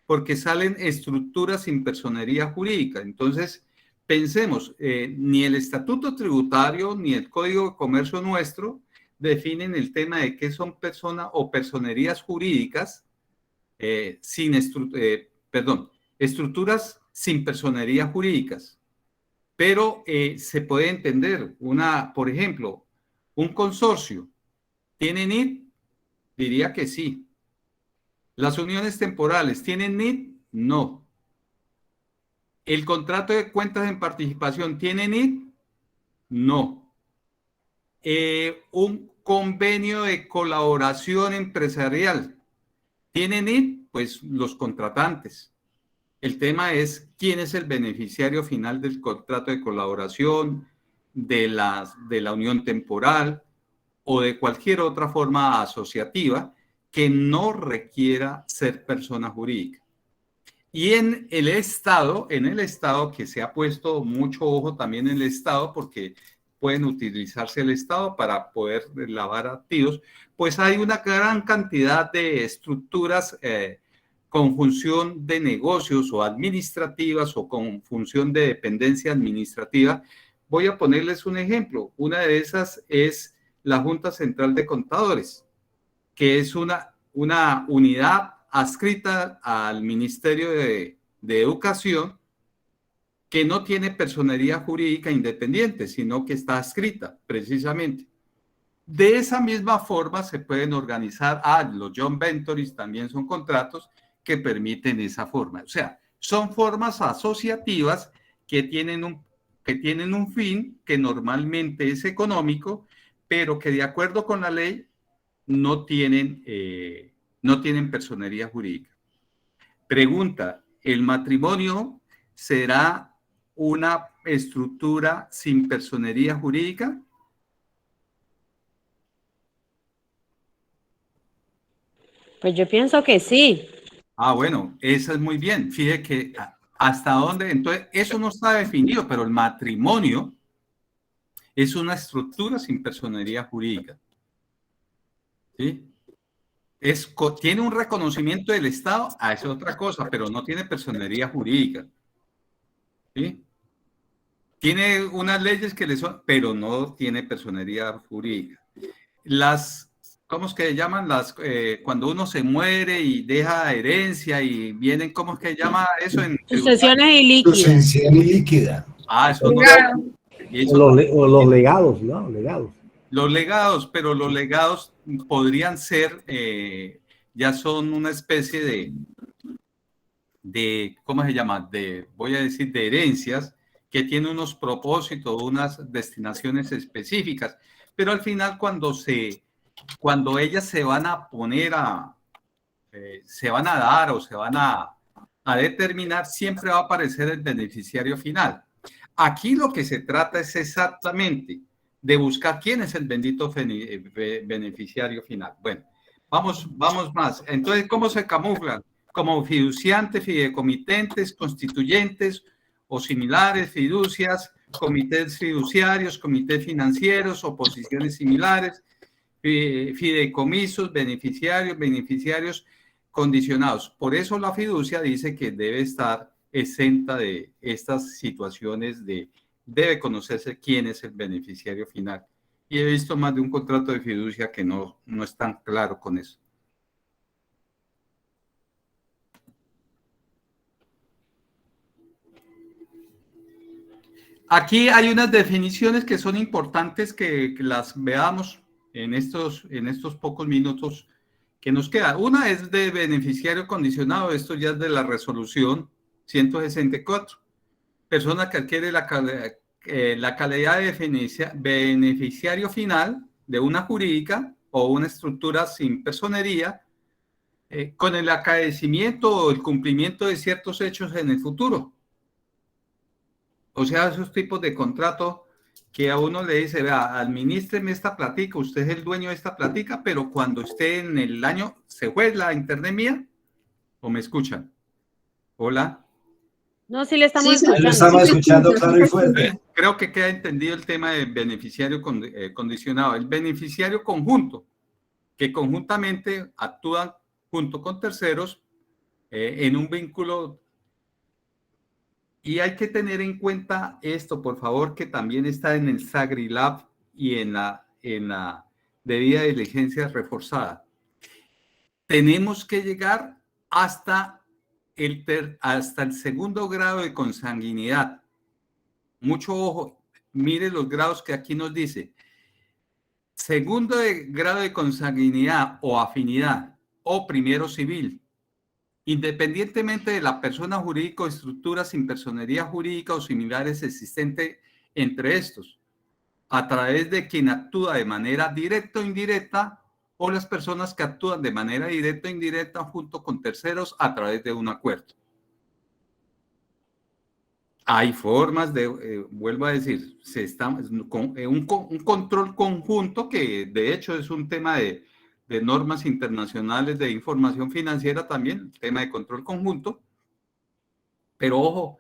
porque salen estructuras sin personería jurídica. Entonces, pensemos, ni el estatuto tributario ni el Código de Comercio nuestro definen el tema de qué son personas o personerías jurídicas estructuras sin personería jurídicas. Pero se puede entender, por ejemplo, un consorcio, ¿tiene NID? Diría que sí. ¿Las uniones temporales tienen NID? No. ¿El contrato de cuentas en participación tiene NID? No. ¿Un convenio de colaboración empresarial tiene NID? Pues los contratantes. El tema es quién es el beneficiario final del contrato de colaboración, de la unión temporal o de cualquier otra forma asociativa que no requiera ser persona jurídica. Y en el Estado que se ha puesto mucho ojo también en el Estado, porque pueden utilizarse el Estado para poder lavar activos, pues hay una gran cantidad de estructuras con función de negocios o administrativas o con función de dependencia administrativa. Voy a ponerles un ejemplo. Una de esas es la Junta Central de Contadores, que es una unidad adscrita al Ministerio de Educación, que no tiene personería jurídica independiente, sino que está adscrita precisamente. De esa misma forma se pueden organizar, los joint ventures también son contratos que permiten esa forma. O sea, son formas asociativas que tienen un que tienen un fin que normalmente es económico, pero que de acuerdo con la ley no tienen personería jurídica. Pregunta, ¿el matrimonio será una estructura sin personería jurídica? Pues yo pienso que sí. Ah, bueno, eso es muy bien. Fíjate que hasta dónde, entonces, eso no está definido, pero el matrimonio es una estructura sin personería jurídica. ¿Sí? Tiene un reconocimiento del Estado, es otra cosa, pero no tiene personería jurídica. ¿Sí? Tiene unas leyes que le son, pero no tiene personería jurídica. ¿Cómo es que llaman? Cuando uno se muere y deja herencia y vienen, ¿cómo es que llama eso? Sucesiones ilíquidas. Sucesión ilíquida. Eso no. O los legados, ¿no? Legados. Los legados, pero los legados podrían ser, ya son una especie de, ¿cómo se llama? Voy a decir, de herencias que tienen unos propósitos, unas destinaciones específicas, pero al final cuando ellas se van a poner se van a dar o se van a determinar, siempre va a aparecer el beneficiario final. Aquí lo que se trata es exactamente de buscar quién es el bendito beneficiario final. Bueno, vamos más. Entonces, ¿cómo se camuflan? Como fiduciantes, fideicomitentes, constituyentes o similares, fiducias, comités fiduciarios, comités financieros, oposiciones similares, fideicomisos, beneficiarios condicionados. Por eso la fiducia dice que debe estar exenta de estas situaciones debe conocerse quién es el beneficiario final. Y he visto más de un contrato de fiducia que no es tan claro con eso. Aquí hay unas definiciones que son importantes que las veamos en estos pocos minutos que nos queda. Una es de beneficiario condicionado, esto ya es de la resolución 164. Persona que adquiere la calidad de beneficiario final de una jurídica o una estructura sin personería con el acaecimiento o el cumplimiento de ciertos hechos en el futuro. O sea, esos tipos de contrato que a uno le dice, vea, administreme esta platica, usted es el dueño de esta platica, pero cuando esté en el año, ¿se fue la internet mía? ¿O me escuchan? Hola. No, sí le estamos escuchando. Lo estamos escuchando claro y fuerte. Creo que queda entendido el tema del beneficiario condicionado. El beneficiario conjunto, que conjuntamente actúan junto con terceros en un vínculo. Y hay que tener en cuenta esto, por favor, que también está en el SAGRILAB y en la debida diligencia reforzada. Tenemos que llegar hasta el segundo grado de consanguinidad. Mucho ojo, mire los grados que aquí nos dice. Segundo grado de consanguinidad o afinidad o primero civil. Independientemente de la persona jurídica o estructura sin personería jurídica o similares existente entre estos, a través de quien actúa de manera directa o indirecta, o las personas que actúan de manera directa o indirecta junto con terceros a través de un acuerdo. Hay formas de, vuelvo a decir, un control conjunto que de hecho es un tema de normas internacionales de información financiera también, tema de control conjunto, pero ojo,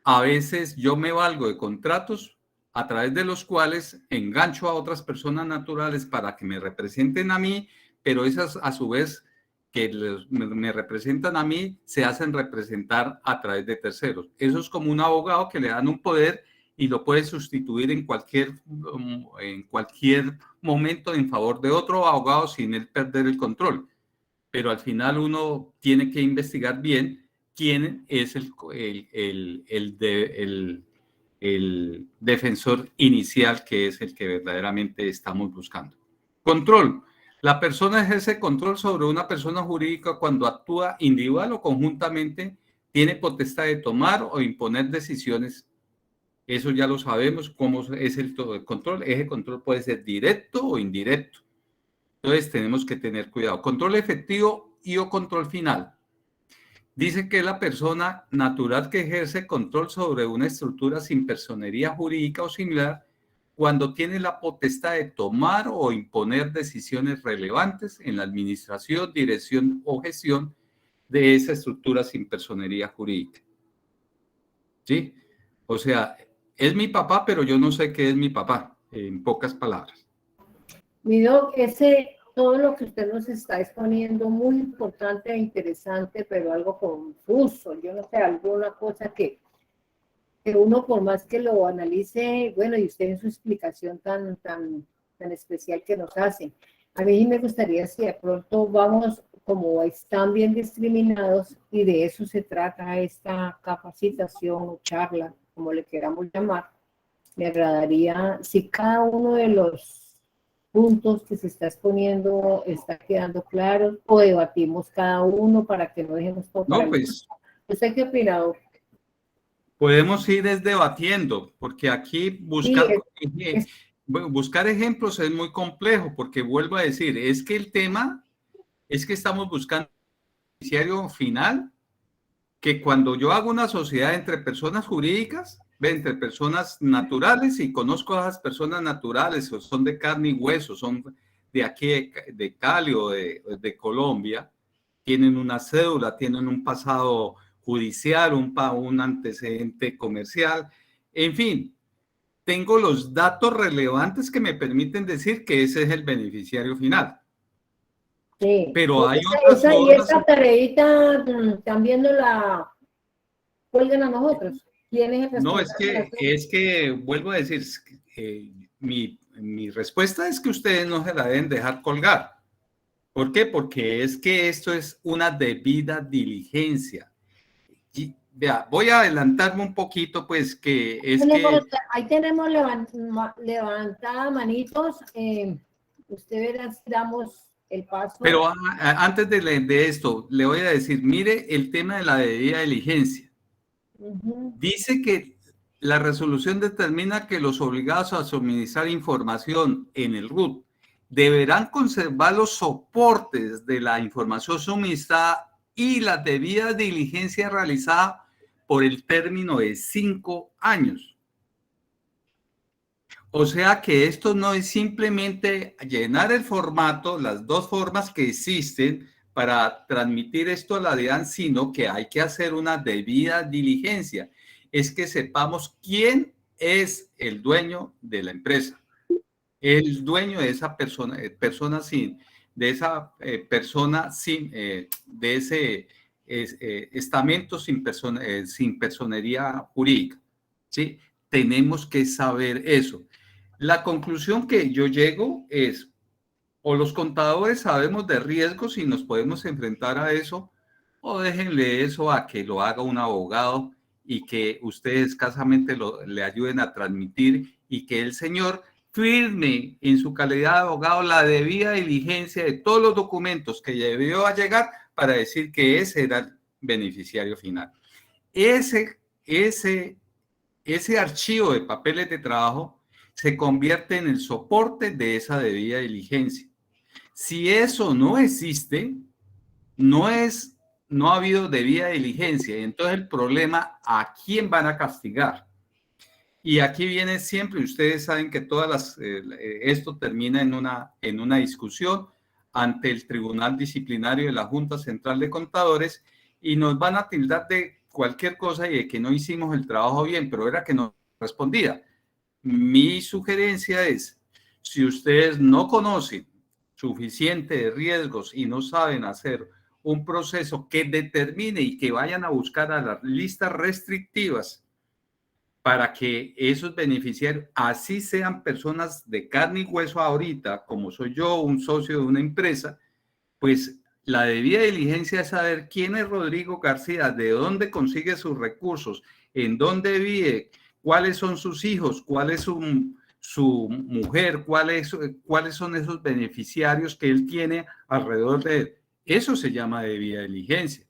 a veces yo me valgo de contratos a través de los cuales engancho a otras personas naturales para que me representen a mí, pero esas a su vez que me representan a mí se hacen representar a través de terceros. Eso es como un abogado que le dan un poder y lo puede sustituir en cualquier momento en favor de otro abogado sin él perder el control. Pero al final uno tiene que investigar bien quién es el defensor inicial, que es el que verdaderamente estamos buscando. Control. La persona ejerce control sobre una persona jurídica cuando actúa individual o conjuntamente, tiene potestad de tomar o imponer decisiones Eso ya lo sabemos, cómo es el control. Ese control puede ser directo o indirecto. Entonces tenemos que tener cuidado. Control efectivo y o control final. Dice que es la persona natural que ejerce control sobre una estructura sin personería jurídica o similar cuando tiene la potestad de tomar o imponer decisiones relevantes en la administración, dirección o gestión de esa estructura sin personería jurídica. ¿Sí? O sea, es mi papá, pero yo no sé qué es mi papá, en pocas palabras. Mi doc, todo lo que usted nos está exponiendo, muy importante e interesante, pero algo confuso. Yo no sé, alguna cosa que uno, por más que lo analice, bueno, y usted en su explicación tan especial que nos hace, a mí me gustaría si de pronto vamos, como están bien discriminados, y de eso se trata esta capacitación o charla, como le queramos llamar, me agradaría si cada uno de los puntos que se está exponiendo está quedando claro, o debatimos cada uno para que no dejemos todo para No, pues ¿Usted qué opina, doc? podemos ir debatiendo, porque aquí buscar ejemplos es muy complejo, porque vuelvo a decir, es que el tema es que estamos buscando un beneficiario final, que cuando yo hago una sociedad entre personas jurídicas, entre personas naturales, y conozco a esas personas naturales, son de carne y hueso, son de aquí, de Cali o de Colombia, tienen una cédula, tienen un pasado judicial, un antecedente comercial, en fin, tengo los datos relevantes que me permiten decir que ese es el beneficiario final. Sí. Pero hay otras formas. Y esa tareita también nos la cuelgan a nosotros. ¿Quién es el No, responsable? es que vuelvo a decir, mi respuesta es que ustedes no se la deben dejar colgar. ¿Por qué? Porque es que esto es una debida diligencia. Y, vea, voy a adelantarme un poquito, pues, que es ahí tenemos levantada manitos. Usted verá si damos el paso. Pero antes de esto, le voy a decir, mire el tema de la debida diligencia. Dice que la resolución determina que los obligados a suministrar información en el RUT deberán conservar los soportes de la información suministrada y la debida diligencia realizada por el término de 5 años. O sea que esto no es simplemente llenar el formato, las dos formas que existen para transmitir esto a la DIAN, sino que hay que hacer una debida diligencia. Es que sepamos quién es el dueño de la empresa, el dueño de esa persona, de ese estamento sin personería jurídica. ¿Sí? Tenemos que saber eso. La conclusión que yo llego es, o los contadores sabemos de riesgos y nos podemos enfrentar a eso, o déjenle eso a que lo haga un abogado y que ustedes escasamente le ayuden a transmitir, y que el señor firme en su calidad de abogado la debida diligencia de todos los documentos que debió llegar para decir que ese era el beneficiario final. Ese archivo de papeles de trabajo se convierte en el soporte de esa debida diligencia. Si eso no existe, no ha habido debida diligencia, y entonces el problema, ¿a quién van a castigar? Y aquí viene siempre, ustedes saben que esto termina en una discusión ante el Tribunal Disciplinario de la Junta Central de Contadores, y nos van a tildar de cualquier cosa y de que no hicimos el trabajo bien, pero era que no respondía. Mi sugerencia es, si ustedes no conocen suficiente de riesgos y no saben hacer un proceso que determine y que vayan a buscar a las listas restrictivas para que esos beneficiarios, así sean personas de carne y hueso ahorita, como soy yo, un socio de una empresa, pues la debida diligencia es saber quién es Rodrigo García, de dónde consigue sus recursos, en dónde vive, cuáles son sus hijos, cuál es su mujer, cuáles son esos beneficiarios que él tiene alrededor de él. Eso se llama debida diligencia.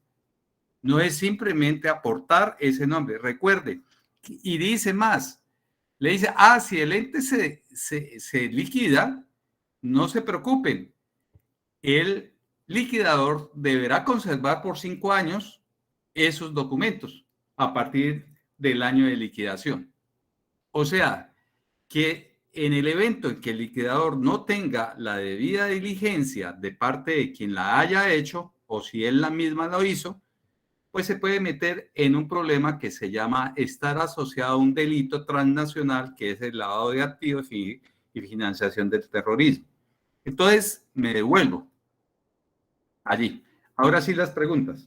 No es simplemente aportar ese nombre. Recuerde, y dice más, Le dice, si el ente se liquida, no se preocupen. El liquidador deberá conservar por 5 años esos documentos a partir del año de liquidación. O sea, que en el evento en que el liquidador no tenga la debida diligencia de parte de quien la haya hecho, o si él la misma lo hizo, pues se puede meter en un problema que se llama estar asociado a un delito transnacional, que es el lavado de activos y financiación del terrorismo. Entonces, me devuelvo allí. Ahora sí las preguntas.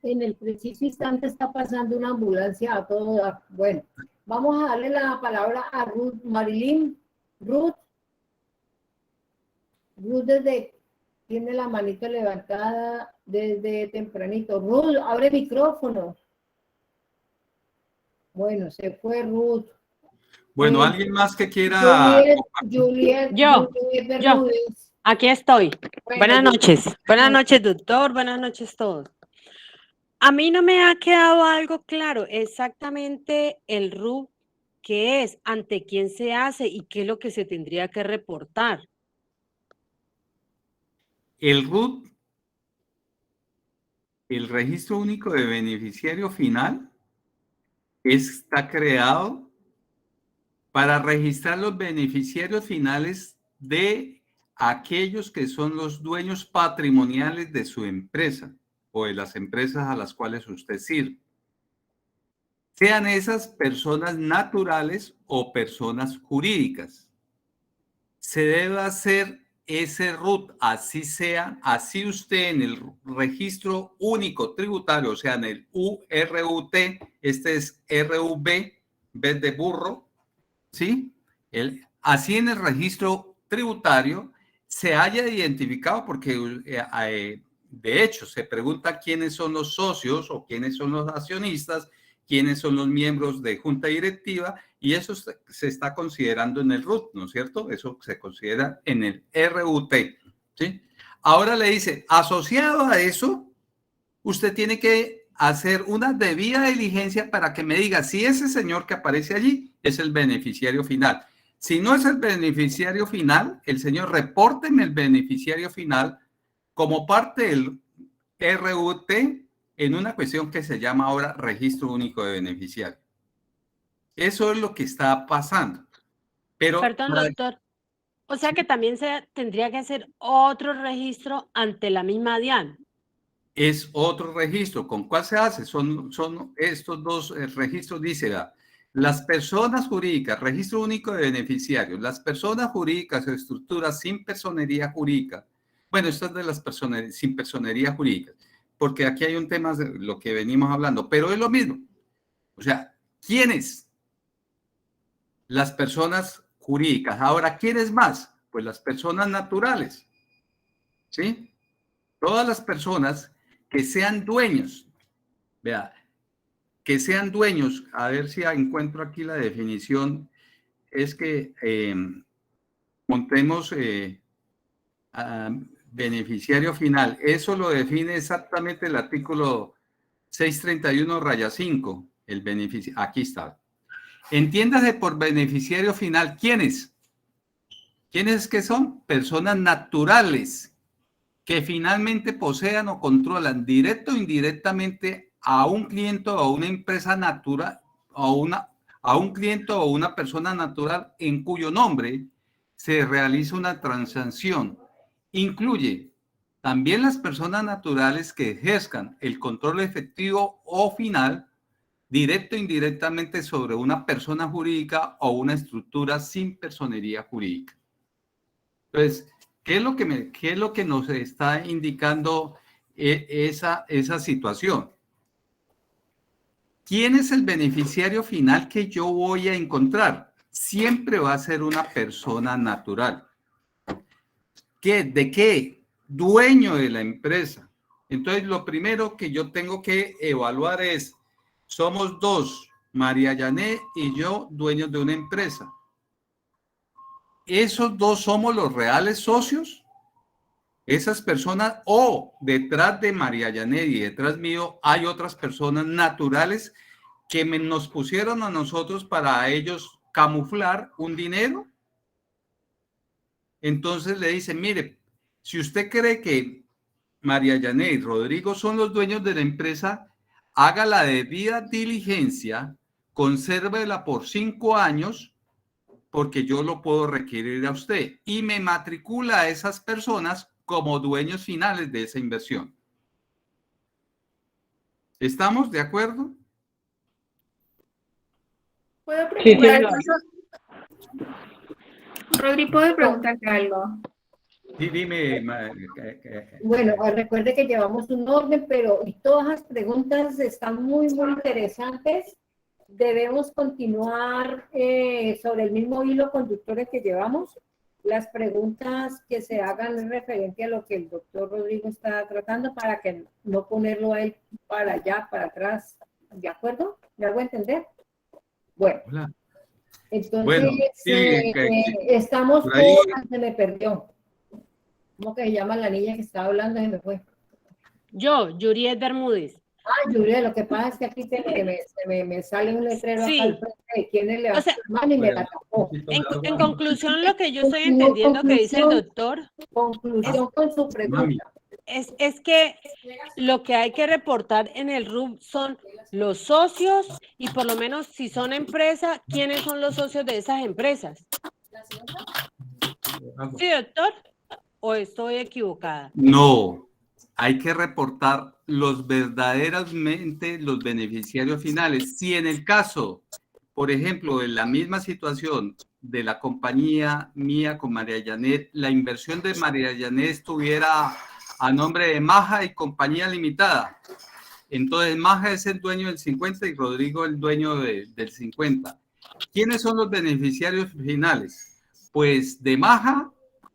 En el preciso instante está pasando una ambulancia a todo dar. Bueno, vamos a darle la palabra a Ruth Marilyn. Ruth tiene la manito levantada desde tempranito. Ruth, abre micrófono. Bueno, se fue Ruth. Bueno, ¿alguien más que quiera? Juliet Yo. Bermúdez. Aquí estoy. Bueno, Buenas noches. Buenas noches, doctor. Buenas noches todos. A mí no me ha quedado algo claro exactamente el RUT, qué es, ante quién se hace y qué es lo que se tendría que reportar. El RUT, el Registro Único de Beneficiario Final, está creado para registrar los beneficiarios finales de aquellos que son los dueños patrimoniales de su empresa o de las empresas a las cuales usted sirve. Sean esas personas naturales o personas jurídicas. Se debe hacer ese RUT, así sea, así usted en el registro único tributario, o sea, en el URUT, este es RUB, en vez de burro, ¿sí? Así en el registro tributario se haya identificado, porque de hecho se pregunta quiénes son los socios o quiénes son los accionistas, quiénes son los miembros de junta directiva, y eso se está considerando en el RUT, ¿no es cierto? Eso se considera en el RUT, ¿sí? Ahora le dice, asociado a eso, usted tiene que hacer una debida diligencia para que me diga si ese señor que aparece allí es el beneficiario final. Si no es el beneficiario final, el señor repórteme el beneficiario final como parte del RUT en una cuestión que se llama ahora Registro Único de Beneficiario. Eso es lo que está pasando. Pero, Perdón, doctor. O sea que también se tendría que hacer otro registro ante la misma DIAN. Es otro registro. ¿Con cuál se hace? Son estos dos registros, dice, las personas jurídicas, Registro Único de Beneficiarios, las personas jurídicas o estructuras sin personería jurídica. Bueno, esto es de las personas sin personería jurídica, porque aquí hay un tema de lo que venimos hablando, pero es lo mismo. O sea, ¿quiénes? Las personas jurídicas. Ahora, ¿quiénes más? Pues las personas naturales. ¿Sí? Todas las personas que sean dueños. Vea, que sean dueños. A ver si encuentro aquí la definición. Es que montemos beneficiario final. Eso lo define exactamente el artículo 631-5. El beneficio. Aquí está. Entiéndase por beneficiario final, ¿quiénes? ¿Quiénes que son? Personas naturales que finalmente posean o controlan directo o indirectamente a un cliente o a una empresa natural, a un cliente o una persona natural en cuyo nombre se realiza una transacción. Incluye también las personas naturales que ejerzan el control efectivo o final directo o indirectamente sobre una persona jurídica o una estructura sin personería jurídica. Entonces, ¿qué es lo que nos está indicando esa situación? ¿Quién es el beneficiario final que yo voy a encontrar? Siempre va a ser una persona natural. ¿De qué? Dueño de la empresa. Entonces, lo primero que yo tengo que evaluar es, somos dos, María Yané y yo, dueños de una empresa. ¿Esos dos somos los reales socios? Esas personas, o detrás de María Janet y detrás mío, hay otras personas naturales que nos pusieron a nosotros para ellos camuflar un dinero. Entonces le dicen, mire, si usted cree que María Janet y Rodrigo son los dueños de la empresa, haga la debida diligencia, consérvela por 5 años, porque yo lo puedo requerir a usted, y me matricula a esas personas como dueños finales de esa inversión. ¿Estamos de acuerdo? ¿Puedo Sí, preguntar señor. Rodri, ¿puedo preguntarte algo? Sí, dime. Bueno, recuerde que llevamos un orden, pero todas las preguntas están muy, muy interesantes. Debemos continuar sobre el mismo hilo conductor que llevamos. Las preguntas que se hagan referente a lo que el doctor Rodrigo está tratando para que no ponerlo a él para allá, para atrás. ¿De acuerdo? ¿Me hago entender? Bueno. Hola. Entonces, Bueno, sí, estamos por ahí. se me perdió. ¿Cómo que se llama la niña que estaba hablando? Se me fue. Yo, Yuriet Bermúdez. Ah, Julia, lo que pasa es que aquí me sale un letrero acá Sí. al frente de quiénes le O sea, la mano y me la tapó. En conclusión, lo que yo estoy entendiendo que dice el doctor Conclusión con su pregunta. es que lo que hay que reportar en el RUB son los socios y por lo menos si son empresas, ¿quiénes son los socios de esas empresas? ¿Sí, doctor? ¿O estoy equivocada? No, hay que reportar verdaderamente los beneficiarios finales. Si en el caso, por ejemplo, en la misma situación de la compañía mía con María Janet, la inversión de María Janet estuviera a nombre de Maja y Compañía Limitada. Entonces Maja es el dueño del 50 y Rodrigo el dueño del 50. ¿Quiénes son los beneficiarios finales? Pues de Maja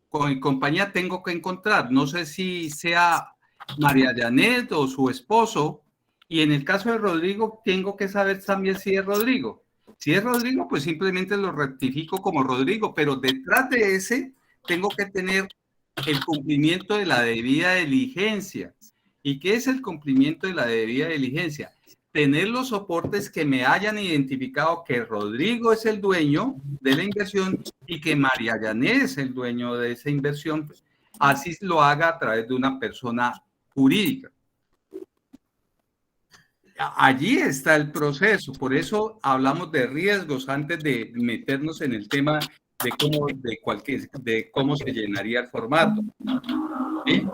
con compañía tengo que encontrar, no sé si sea María Janet o su esposo, y en el caso de Rodrigo tengo que saber también si es Rodrigo. Si es Rodrigo, pues simplemente lo rectifico como Rodrigo, pero detrás de ese tengo que tener el cumplimiento de la debida diligencia. ¿Y qué es el cumplimiento de la debida diligencia? Tener los soportes que me hayan identificado que Rodrigo es el dueño de la inversión y que María Janet es el dueño de esa inversión, así lo haga a través de una persona jurídica. Allí está el proceso, por eso hablamos de riesgos antes de meternos en el tema de cómo se llenaría el formato. ¿Sí?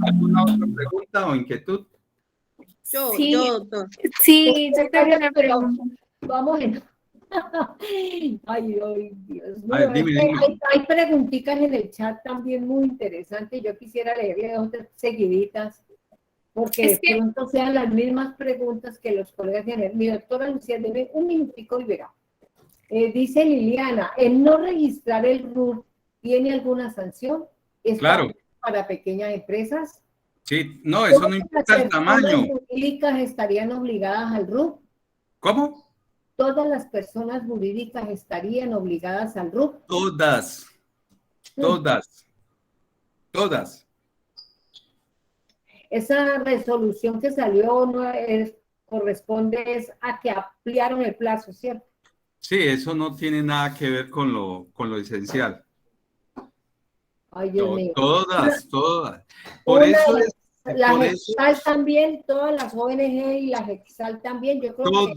¿Alguna otra pregunta o inquietud? Sí, doctor. sí, yo tengo una pregunta. Vamos en... Ay, Dios mío. A ver, dime. Hay preguntitas en el chat también muy interesantes. Yo quisiera leerle otras seguiditas, porque Es que- de pronto sean las mismas preguntas que los colegas tienen. Mi doctora Lucía, deme un minutico y verá. Dice Liliana, ¿el no registrar el RUB tiene alguna sanción? ¿Es Claro. para pequeñas empresas? Sí, no, eso no importa el tamaño. ¿Todas las jurídicas estarían obligadas al RUB? ¿Cómo? ¿Todas las personas jurídicas estarían obligadas al RUB? Todas. Esa resolución que salió no corresponde a que ampliaron el plazo, ¿cierto? Sí, eso no tiene nada que ver con lo esencial. Ay, Dios mío. Todas. Por eso es... La Gexal también, todas las ONG y la Gexal también, yo creo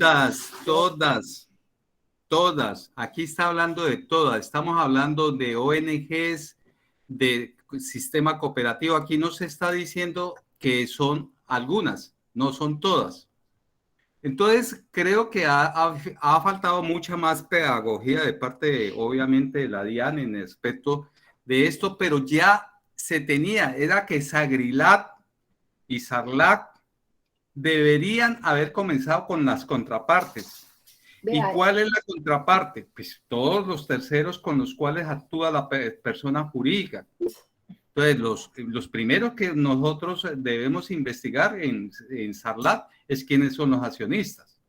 Todas. Aquí está hablando de todas. Estamos hablando de ONGs, de sistema cooperativo. Aquí no se está diciendo que son algunas, no son todas. Entonces, creo que ha faltado mucha más pedagogía de parte, obviamente, de la DIAN en respecto de esto, pero ya se tenía, era que Sagrilat y Sarlat deberían haber comenzado con las contrapartes. ¿Y cuál es la contraparte? Pues todos los terceros con los cuales actúa la persona jurídica. Entonces, los primeros que nosotros debemos investigar en Sarlat es quiénes son los accionistas.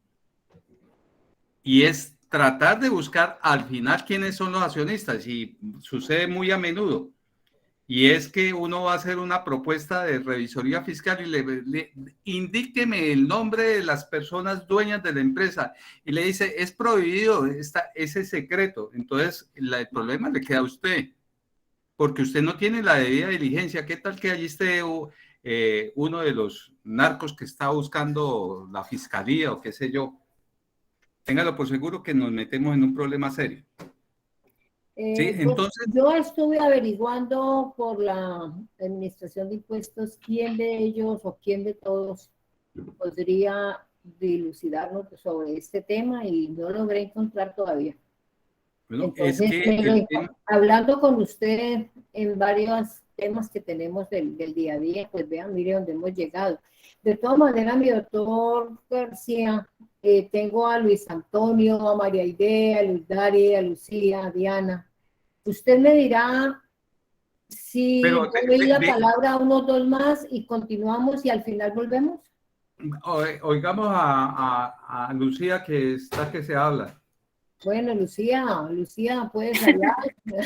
Y es tratar de buscar al final quiénes son los accionistas. Y sucede muy a menudo Y es que uno va a hacer una propuesta de revisoría fiscal y indíqueme el nombre de las personas dueñas de la empresa. Y le dice, es prohibido ese secreto. Entonces, el problema le queda a usted, porque usted no tiene la debida diligencia. ¿Qué tal que allí esté uno de los narcos que está buscando la fiscalía o qué sé yo? Téngalo por seguro que nos metemos en un problema serio. Sí, entonces, yo estuve averiguando por la Administración de Impuestos quién de ellos o quién de todos podría dilucidarnos sobre este tema y no logré encontrar todavía. bueno, Entonces, es que hablando con usted en varios temas que tenemos del día a día, pues vean, mire dónde hemos llegado. De todas maneras, mi doctor García, tengo a Luis Antonio, a María Aide, a Luz Dari, a Lucía, a Diana. Usted me dirá si doy la palabra a unos dos más y continuamos y al final volvemos. Oigamos a Lucía que está que se habla. Bueno, Lucía, puedes hablar.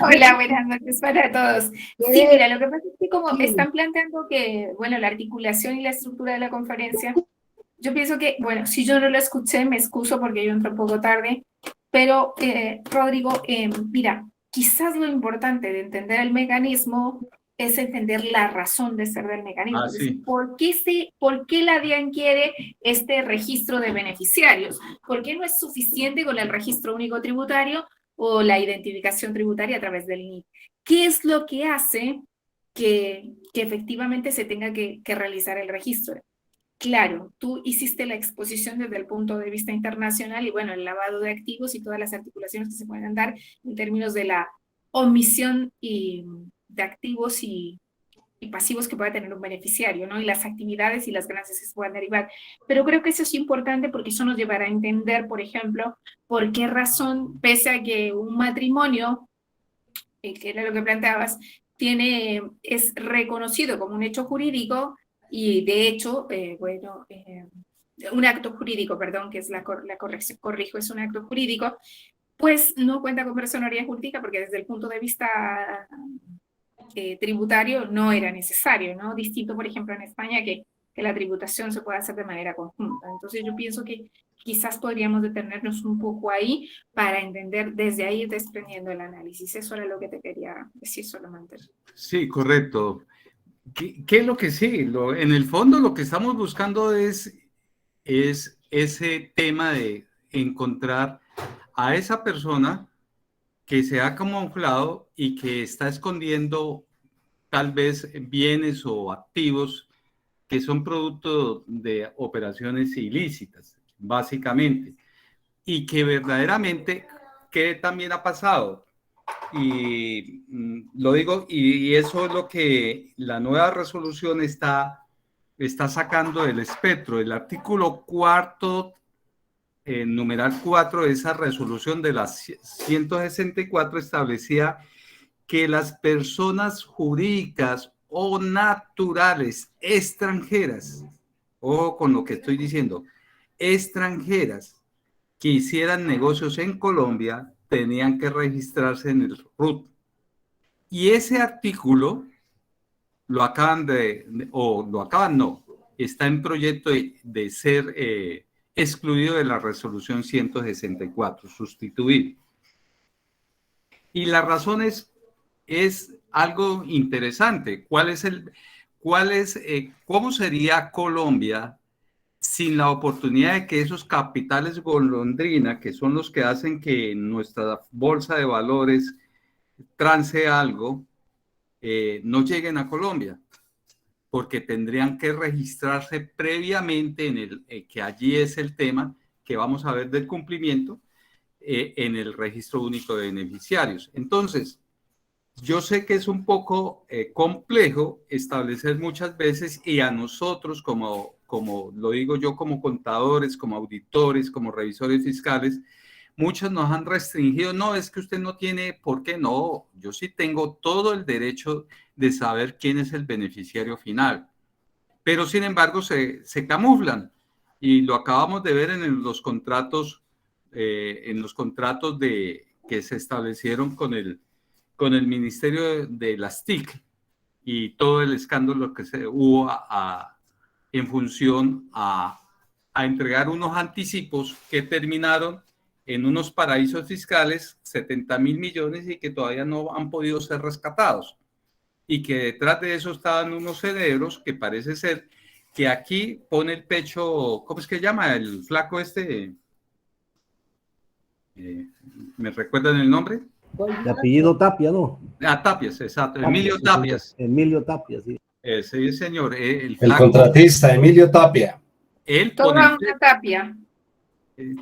Hola, buenas noches para todos. Sí, mira, lo que pasa es que como están planteando que, bueno, la articulación y la estructura de la conferencia, yo pienso que, bueno, si yo no lo escuché, me excuso porque yo entro un poco tarde, pero Rodrigo, mira, quizás lo importante de entender el mecanismo es entender la razón de ser del mecanismo. Es decir, ¿por qué la DIAN quiere este registro de beneficiarios? ¿Por qué no es suficiente con el registro único tributario o la identificación tributaria a través del NIT? ¿Qué es lo que hace que efectivamente se tenga que realizar el registro? Claro, tú hiciste la exposición desde el punto de vista internacional y bueno, el lavado de activos y todas las articulaciones que se pueden dar en términos de la omisión de activos y pasivos que pueda tener un beneficiario, ¿no? Y las actividades y las ganancias que se puedan derivar. Pero creo que eso es importante porque eso nos llevará a entender, por ejemplo, por qué razón, pese a que un matrimonio, que era lo que planteabas, es reconocido como un hecho jurídico y de hecho, un acto jurídico, perdón, que es la corrección, corrijo, es un acto jurídico, pues no cuenta con personería jurídica porque desde el punto de vista tributario no era necesario, ¿no? Distinto, por ejemplo, en España que la tributación se puede hacer de manera conjunta. Entonces yo pienso que quizás podríamos detenernos un poco ahí para entender desde ahí desprendiendo el análisis. Eso era lo que te quería decir solamente. Sí, correcto. ¿Qué es lo que sí? En el fondo lo que estamos buscando es ese tema de encontrar a esa persona que se ha camuflado y que está escondiendo tal vez bienes o activos que son producto de operaciones ilícitas, básicamente, y que verdaderamente, ¿qué también ha pasado? Y lo digo, y eso es lo que la nueva resolución está sacando del espectro. El artículo 4, numeral 4 de esa resolución de la 164 establecía que las personas jurídicas o naturales extranjeras, ojo con lo que estoy diciendo, extranjeras que hicieran negocios en Colombia tenían que registrarse en el RUT. Y ese artículo está en proyecto de ser excluido de la resolución 164, sustituido. Y la razón es algo interesante. ¿Cómo sería Colombia sin la oportunidad de que esos capitales golondrina, que son los que hacen que nuestra bolsa de valores trance algo, no lleguen a Colombia? Porque tendrían que registrarse previamente que allí es el tema que vamos a ver del cumplimiento, en el registro único de beneficiarios. Entonces, yo sé que es un poco complejo establecer muchas veces, y a nosotros como lo digo yo, como contadores, como auditores, como revisores fiscales, muchos nos han restringido. No, es que usted no tiene por qué. No, yo sí tengo todo el derecho de saber quién es el beneficiario final, pero sin embargo se camuflan, y lo acabamos de ver en los contratos que se establecieron con el Ministerio de las TIC, y todo el escándalo que se hubo en función a entregar unos anticipos que terminaron en unos paraísos fiscales, 70.000 millones, y que todavía no han podido ser rescatados. Y que detrás de eso estaban unos herederos que parece ser que aquí pone el pecho, ¿cómo es que llama? El flaco este, ¿me recuerdan el nombre? De apellido Tapia, ¿no? Tapias, exacto, Tapia, Emilio sí, Tapias. Emilio Tapia, sí. Sí, señor, el El flaco, contratista, Emilio Tapia. él pone Toda una tapia.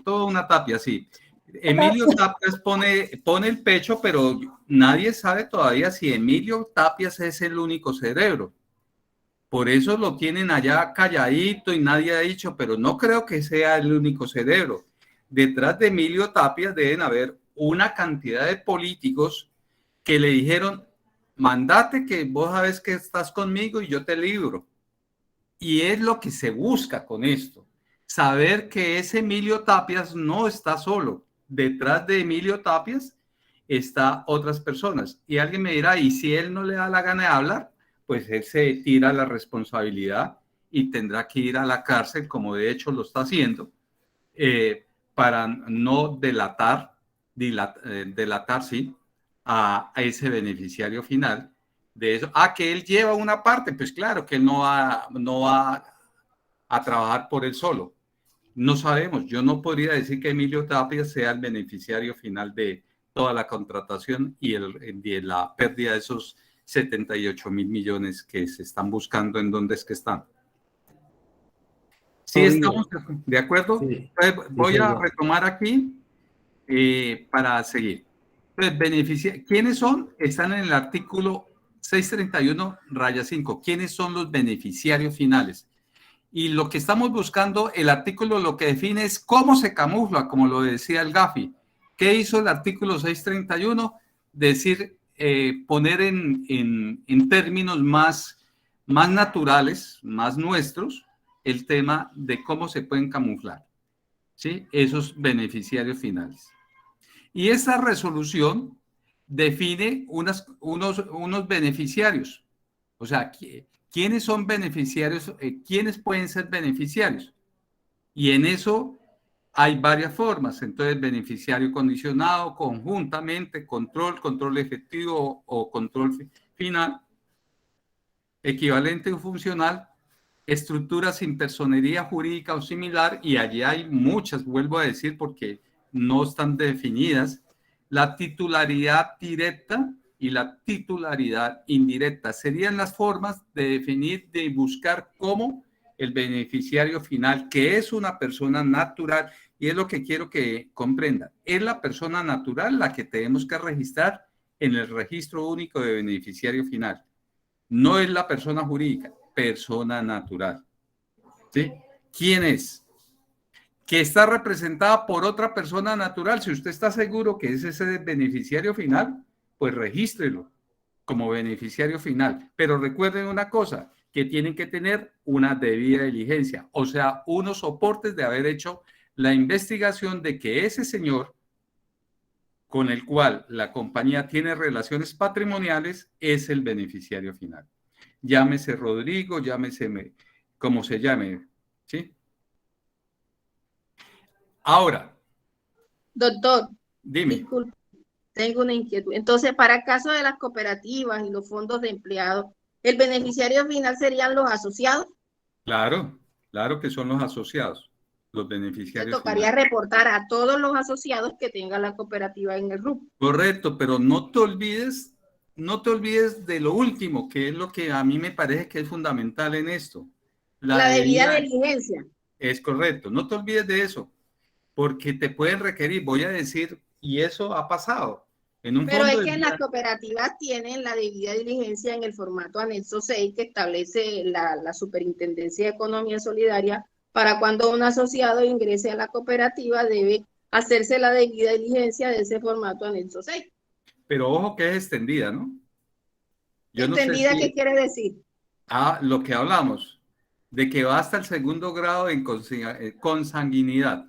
toda una Tapia, sí. Emilio Tapias pone el pecho, pero nadie sabe todavía si Emilio Tapias es el único cerebro. Por eso lo tienen allá calladito y nadie ha dicho, pero no creo que sea el único cerebro. Detrás de Emilio Tapias deben haber una cantidad de políticos que le dijeron, mandate que vos sabes que estás conmigo y yo te libro. Y es lo que se busca con esto. Saber que ese Emilio Tapias no está solo. Detrás de Emilio Tapias está otras personas. Y alguien me dirá, ¿y si él no le da la gana de hablar? Pues él se tira la responsabilidad y tendrá que ir a la cárcel, como de hecho lo está haciendo, para no delatar, sí, a ese beneficiario final de eso. Que él lleva una parte, pues claro que él no va a trabajar por él solo. No sabemos, yo no podría decir que Emilio Tapia sea el beneficiario final de toda la contratación y de la pérdida de esos 78.000 millones que se están buscando en dónde es que están. ¿Sí estamos de acuerdo? Sí, voy a señor. retomar aquí para seguir. Entonces, ¿quiénes son? Están en el artículo 631-5. ¿Quiénes son los beneficiarios finales? Y lo que estamos buscando, el artículo lo que define es cómo se camufla, como lo decía el Gafi. ¿Qué hizo el artículo 631? Decir, poner en términos más naturales, más nuestros, el tema de cómo se pueden camuflar, ¿sí? Esos beneficiarios finales. Y esta resolución define unos beneficiarios. O sea, ¿quiénes son beneficiarios? ¿Quiénes pueden ser beneficiarios? Y en eso hay varias formas. Entonces, beneficiario condicionado, conjuntamente, control efectivo o control final, equivalente o funcional, estructura sin personería jurídica o similar, y allí hay muchas, vuelvo a decir, porque no están definidas. La titularidad directa y la titularidad indirecta serían las formas de definir, de buscar cómo el beneficiario final, que es una persona natural, y es lo que quiero que comprendan, es la persona natural la que tenemos que registrar en el registro único de beneficiario final. No es la persona jurídica, persona natural. ¿Sí? ¿Quién es? Que está representada por otra persona natural. Si usted está seguro que es ese beneficiario final, pues regístrelo como beneficiario final. Pero recuerden una cosa, que tienen que tener una debida diligencia, o sea, unos soportes de haber hecho la investigación de que ese señor con el cual la compañía tiene relaciones patrimoniales es el beneficiario final. Llámese Rodrigo, llámese como se llame, ¿sí? Ahora. Doctor, dime. Disculpe, tengo una inquietud. Entonces, para el caso de las cooperativas y los fondos de empleados, ¿el beneficiario final serían los asociados? Claro, claro que son los asociados, los beneficiarios. Se tocaría reportar a todos los asociados que tenga la cooperativa en el RUP. Correcto, pero no te olvides de lo último, que es lo que a mí me parece que es fundamental en esto. La debida diligencia. Es correcto, no te olvides de eso, porque te pueden requerir, voy a decir, y eso ha pasado. Pero es que las cooperativas tienen la debida diligencia en el formato anexo 6 que establece la Superintendencia de Economía Solidaria. Para cuando un asociado ingrese a la cooperativa debe hacerse la debida diligencia de ese formato anexo 6. Pero ojo que es extendida, ¿no? ¿Extendida qué quiere decir? Lo que hablamos, de que va hasta el segundo grado en consanguinidad.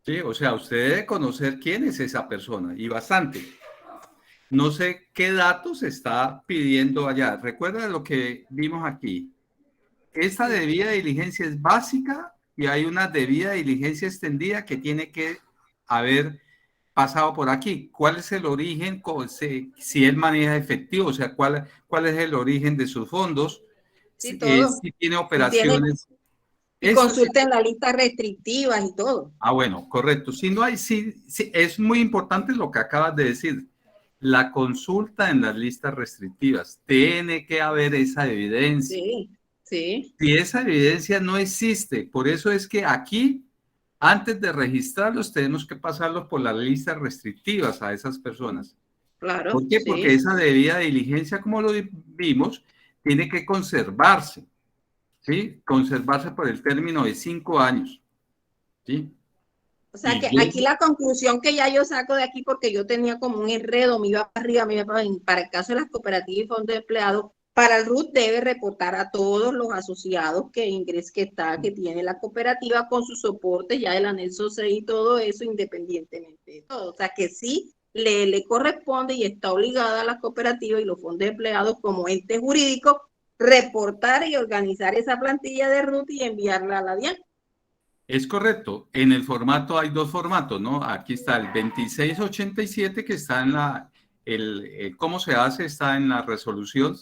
Sí, o sea, usted debe conocer quién es esa persona, y bastante. No sé qué datos está pidiendo allá. Recuerda lo que vimos aquí. Esta debida diligencia es básica y hay una debida diligencia extendida que tiene que haber pasado por aquí. ¿Cuál es el origen? Si él maneja efectivo, o sea, cuál es el origen de sus fondos, Sí, todo. si tiene operaciones. Y consulten la lista restrictiva y todo. Ah, bueno, correcto. Si no hay, sí, es muy importante lo que acabas de decir. La consulta en las listas restrictivas. Tiene que haber esa evidencia. Sí, sí. Si esa evidencia no existe, por eso es que aquí, antes de registrarlos, tenemos que pasarlos por las listas restrictivas a esas personas. Claro. ¿Por qué? Sí. Porque esa debida diligencia, como lo vimos, tiene que conservarse. ¿Sí? Conservarse por el término de 5 años. ¿Sí? O sea que aquí la conclusión que ya yo saco de aquí, porque yo tenía como un enredo, me iba para arriba, me iba para el caso de las cooperativas y fondos de empleados, para el RUT debe reportar a todos los asociados que tiene la cooperativa con su soporte ya del anexo 6 y todo eso, independientemente de todo. O sea que sí le corresponde y está obligada a la cooperativa y los fondos de empleados como ente jurídico reportar y organizar esa plantilla de RUT y enviarla a la DIAN. Es correcto. En el formato hay dos formatos, ¿no? Aquí está el 2687 que está en cómo se hace, está en la resolución,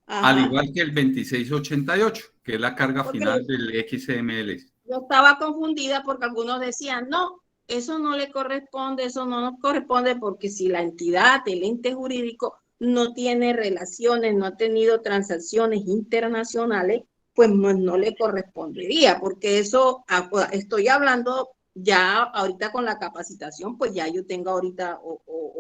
al igual que el 2688, que es la carga final del XML. Yo estaba confundida porque algunos decían, no, eso no le corresponde, eso no nos corresponde porque si la entidad, el ente jurídico, no tiene relaciones, no ha tenido transacciones internacionales, pues no le correspondería, porque eso, estoy hablando ya ahorita con la capacitación, pues ya yo tengo ahorita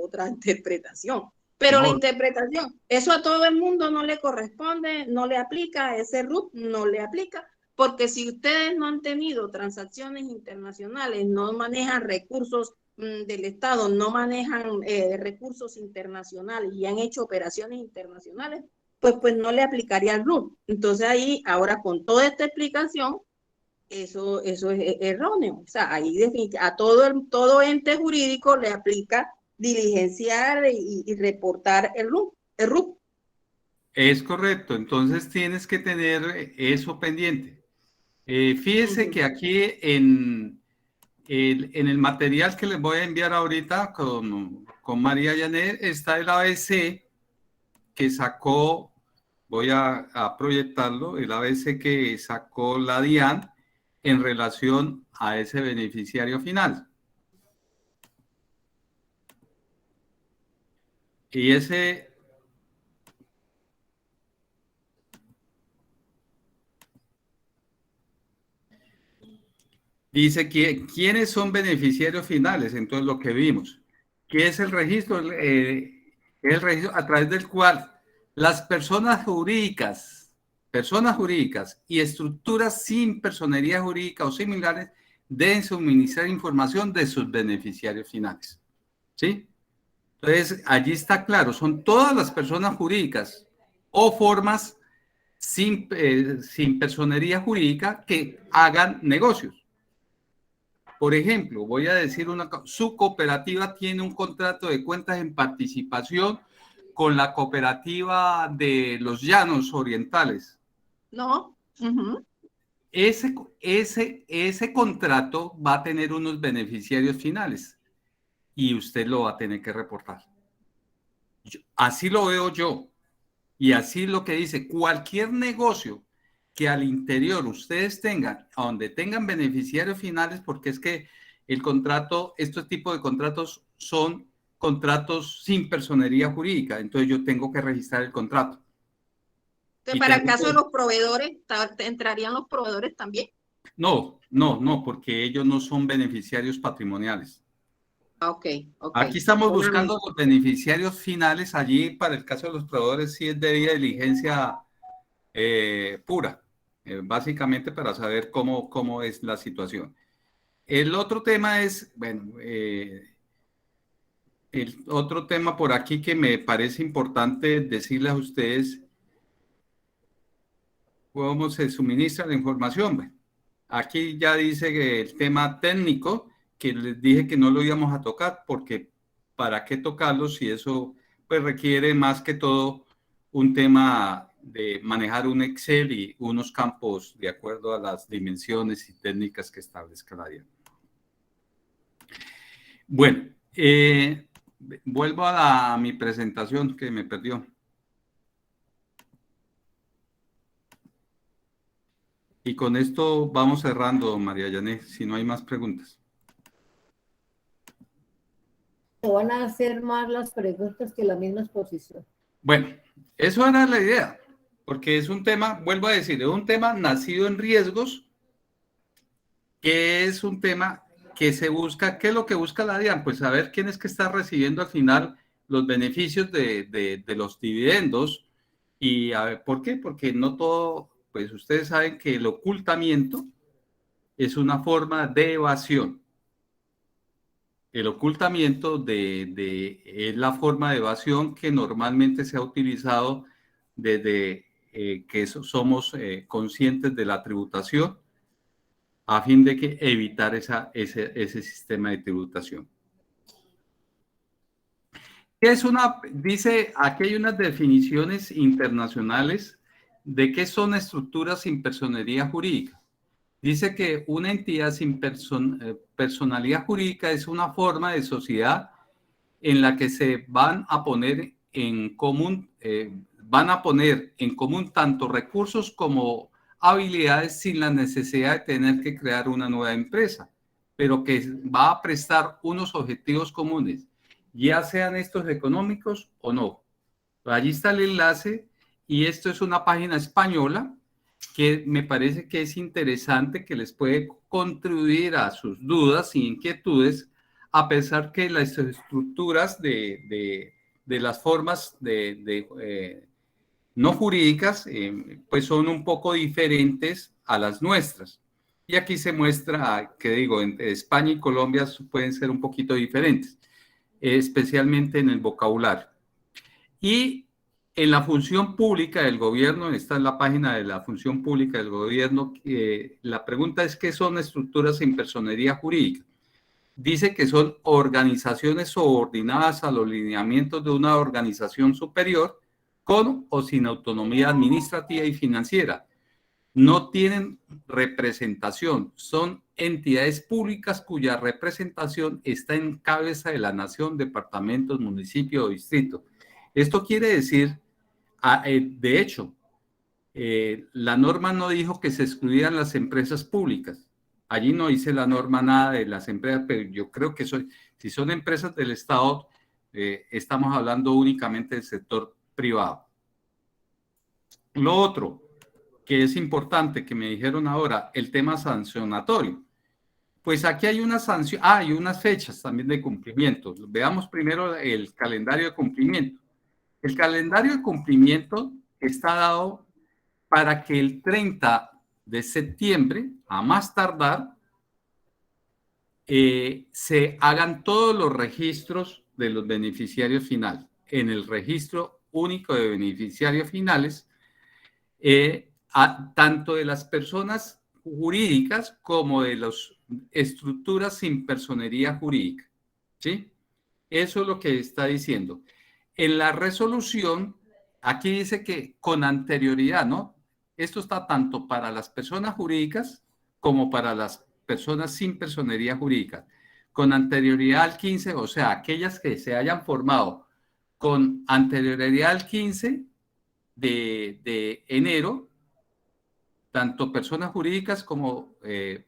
otra interpretación. Pero no. La interpretación, eso a todo el mundo no le corresponde, no le aplica, ese RUT no le aplica, porque si ustedes no han tenido transacciones internacionales, no manejan recursos del Estado, no manejan recursos internacionales y han hecho operaciones internacionales, pues no le aplicaría el RUT. Entonces ahí, ahora con toda esta explicación, eso es erróneo. O sea, ahí a todo ente jurídico le aplica diligenciar y reportar el RUT. Es correcto, entonces tienes que tener eso pendiente. Fíjense que aquí en el material que les voy a enviar ahorita con María Janet está el ABC que sacó, voy a proyectarlo, el ABC que sacó la DIAN en relación a ese beneficiario final. Y ese... Dice que quiénes son beneficiarios finales, entonces lo que vimos. ¿Qué es el registro? El registro a través del cual las personas jurídicas y estructuras sin personería jurídica o similares deben suministrar información de sus beneficiarios finales. ¿Sí? Entonces, allí está claro, son todas las personas jurídicas o formas sin personería jurídica que hagan negocios. Por ejemplo, voy a decir su cooperativa tiene un contrato de cuentas en participación con la cooperativa de los Llanos Orientales. No. Ese contrato va a tener unos beneficiarios finales y usted lo va a tener que reportar. Así lo veo yo y así lo que dice cualquier negocio que al interior ustedes tengan, donde tengan beneficiarios finales, porque es que el contrato, estos tipos de contratos son contratos sin personería jurídica, entonces yo tengo que registrar el contrato. Entonces, para el caso de los proveedores, ¿entrarían los proveedores también? No, porque ellos no son beneficiarios patrimoniales. Okay. Aquí estamos buscando los beneficiarios finales, allí para el caso de los proveedores sí es debida diligencia pura, básicamente para saber cómo es la situación. El otro tema es, bueno, el otro tema por aquí que me parece importante decirles a ustedes, cómo se suministra la información. Bueno, aquí ya dice que el tema técnico, que les dije que no lo íbamos a tocar, porque ¿para qué tocarlo si eso pues requiere más que todo un tema de manejar un Excel y unos campos de acuerdo a las dimensiones y técnicas que establezca la DIAN. Bueno, vuelvo a mi presentación que me perdió. Y con esto vamos cerrando, María Yané, si no hay más preguntas. Van a hacer más las preguntas que la misma exposición. Bueno, eso era la idea, porque es un tema, vuelvo a decir, es un tema nacido en riesgos, que es un tema que se busca, ¿qué es lo que busca la DIAN? Pues saber quién es que está recibiendo al final los beneficios de los dividendos. Y a ver, ¿por qué? Porque no todo, pues ustedes saben que el ocultamiento es una forma de evasión. El ocultamiento es la forma de evasión que normalmente se ha utilizado desde que somos conscientes de la tributación a fin de que evitar ese sistema de tributación. Dice, aquí hay unas definiciones internacionales de qué son estructuras sin personería jurídica. Dice que una entidad sin personalidad jurídica es una forma de sociedad en la que se van a poner en común, tanto recursos como habilidades sin la necesidad de tener que crear una nueva empresa, pero que va a prestar unos objetivos comunes, ya sean estos económicos o no. Allí está el enlace y esto es una página española que me parece que es interesante, que les puede contribuir a sus dudas y inquietudes, a pesar que las estructuras de las formas no jurídicas pues son un poco diferentes a las nuestras. Y aquí se muestra que digo, entre España y Colombia pueden ser un poquito diferentes, especialmente en el vocabulario. Y en la función pública del gobierno, esta es la página de la función pública del gobierno, la pregunta es ¿qué son estructuras sin personería jurídica? Dice que son organizaciones subordinadas a los lineamientos de una organización superior con o sin autonomía administrativa y financiera. No tienen representación, son entidades públicas cuya representación está en cabeza de la nación, departamentos, municipios o distritos. Esto quiere decir, de hecho, la norma no dijo que se excluyeran las empresas públicas. Allí no dice la norma nada de las empresas, pero yo creo que si son empresas del Estado, estamos hablando únicamente del sector privado. Lo otro que es importante, que me dijeron ahora, el tema sancionatorio. Pues aquí hay una sanción, hay unas fechas también de cumplimiento. Veamos primero el calendario de cumplimiento. El calendario de cumplimiento está dado para que el 30 de septiembre, a más tardar, se hagan todos los registros de los beneficiarios finales. En el registro único de beneficiarios finales, tanto de las personas jurídicas como de las estructuras sin personería jurídica. ¿Sí? Eso es lo que está diciendo. En la resolución, aquí dice que con anterioridad, ¿no? Esto está tanto para las personas jurídicas como para las personas sin personería jurídica. Con anterioridad al 15, o sea, aquellas que se hayan formado con anterioridad al 15 de enero, tanto personas jurídicas como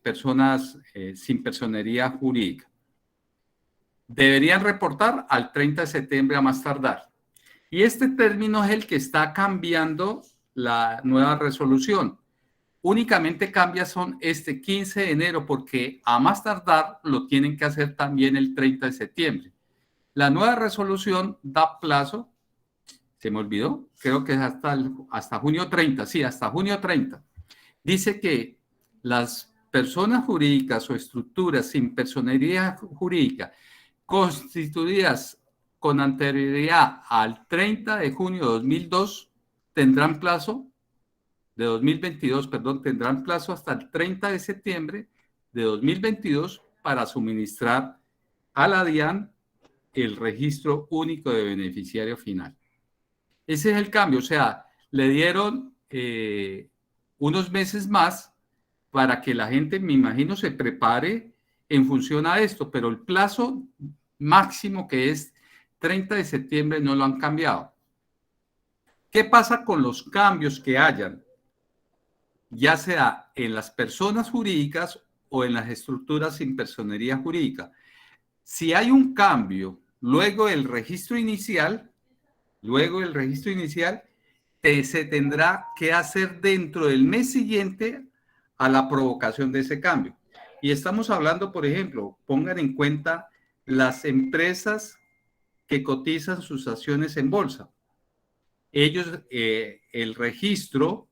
personas sin personería jurídica. Deberían reportar al 30 de septiembre a más tardar. Y este término es el que está cambiando la nueva resolución. Únicamente cambia son este 15 de enero porque a más tardar lo tienen que hacer también el 30 de septiembre. La nueva resolución da plazo, se me olvidó, creo que es hasta junio 30, sí, hasta junio 30. Dice que las personas jurídicas o estructuras sin personería jurídica constituidas con anterioridad al 30 de junio de 2002 tendrán plazo, de 2022, perdón, tendrán plazo hasta el 30 de septiembre de 2022 para suministrar a la DIAN el registro único de beneficiario final. Ese es el cambio, o sea, le dieron unos meses más para que la gente, me imagino, se prepare en función a esto, pero el plazo máximo, que es 30 de septiembre, no lo han cambiado. ¿Qué pasa con los cambios que hayan, ya sea en las personas jurídicas o en las estructuras sin personería jurídica? Si hay un cambio luego del registro inicial, se tendrá que hacer dentro del mes siguiente a la provocación de ese cambio. Y estamos hablando, por ejemplo, pongan en cuenta las empresas que cotizan sus acciones en bolsa. Ellos, el registro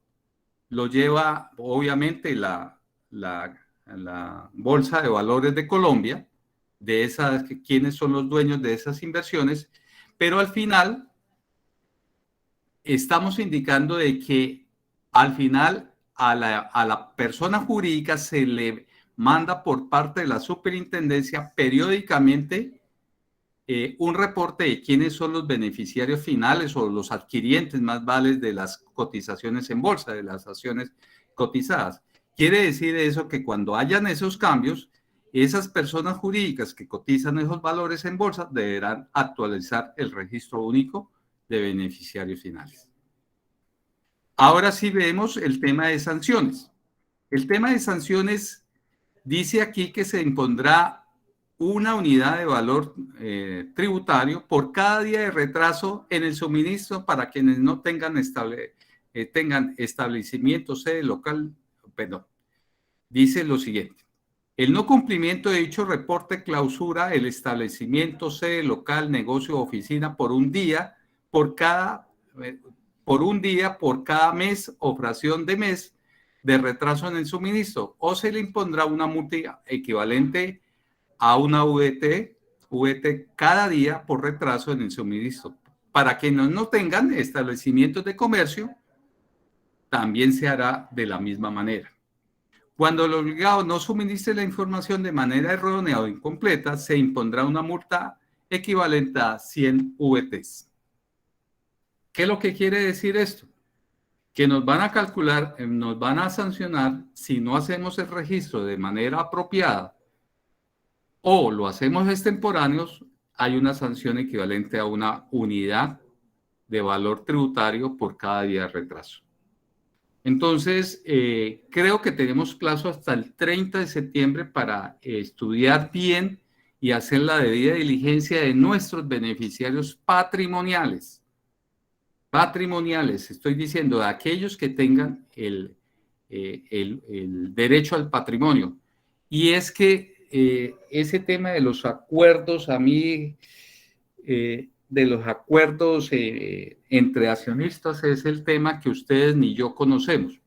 lo lleva obviamente la Bolsa de Valores de Colombia, de esas, quiénes son los dueños de esas inversiones, pero al final estamos indicando de que al final a la persona jurídica se le manda por parte de la superintendencia periódicamente un reporte de quiénes son los beneficiarios finales o los adquirientes más vales de las cotizaciones en bolsa, de las acciones cotizadas. Quiere decir eso que cuando hayan esos cambios, esas personas jurídicas que cotizan esos valores en bolsa deberán actualizar el registro único de beneficiarios finales. Ahora sí vemos el tema de sanciones. El tema de sanciones dice aquí que se impondrá una unidad de valor tributario por cada día de retraso en el suministro para quienes no tengan establecimiento sede local. Perdón. Dice lo siguiente: el no cumplimiento de dicho reporte clausura el establecimiento, sede local, negocio o oficina por un día por cada mes o fracción de mes de retraso en el suministro, o se le impondrá una multa equivalente a una VT cada día por retraso en el suministro. Para quienes no tengan establecimientos de comercio, también se hará de la misma manera. Cuando el obligado no suministre la información de manera errónea o incompleta, se impondrá una multa equivalente a 100 VTs. ¿Qué es lo que quiere decir esto? Que nos van a calcular, nos van a sancionar si no hacemos el registro de manera apropiada o lo hacemos extemporáneos, hay una sanción equivalente a una unidad de valor tributario por cada día de retraso. Entonces, creo que tenemos plazo hasta el 30 de septiembre para estudiar bien y hacer la debida diligencia de nuestros beneficiarios patrimoniales. Patrimoniales, estoy diciendo, de aquellos que tengan el derecho al patrimonio. Y es que ese tema de los acuerdos, a mí, de los acuerdos entre accionistas es el tema que ustedes ni yo conocemos.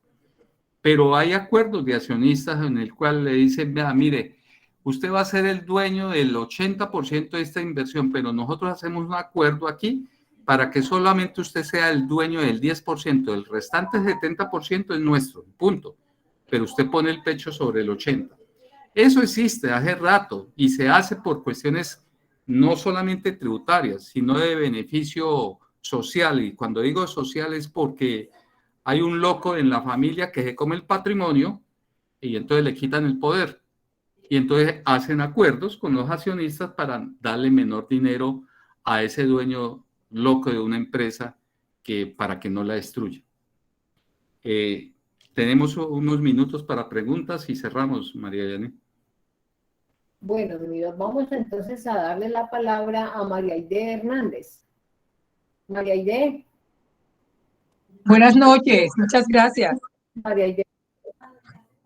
Pero hay acuerdos de accionistas en el cual le dicen, vea, mire, usted va a ser el dueño del 80% de esta inversión, pero nosotros hacemos un acuerdo aquí para que solamente usted sea el dueño del 10%, el restante 70% es nuestro, punto. Pero usted pone el pecho sobre el 80%. Eso existe hace rato y se hace por cuestiones no solamente tributarias, sino de beneficio social. Y cuando digo social es porque hay un loco en la familia que se come el patrimonio y entonces le quitan el poder. Y entonces hacen acuerdos con los accionistas para darle menor dinero a ese dueño loco de una empresa para que no la destruya. Tenemos unos minutos para preguntas y cerramos, María Yané. Bueno, amigos, vamos entonces a darle la palabra a María Aide Hernández. María Aide. Buenas noches, muchas gracias. María Aide.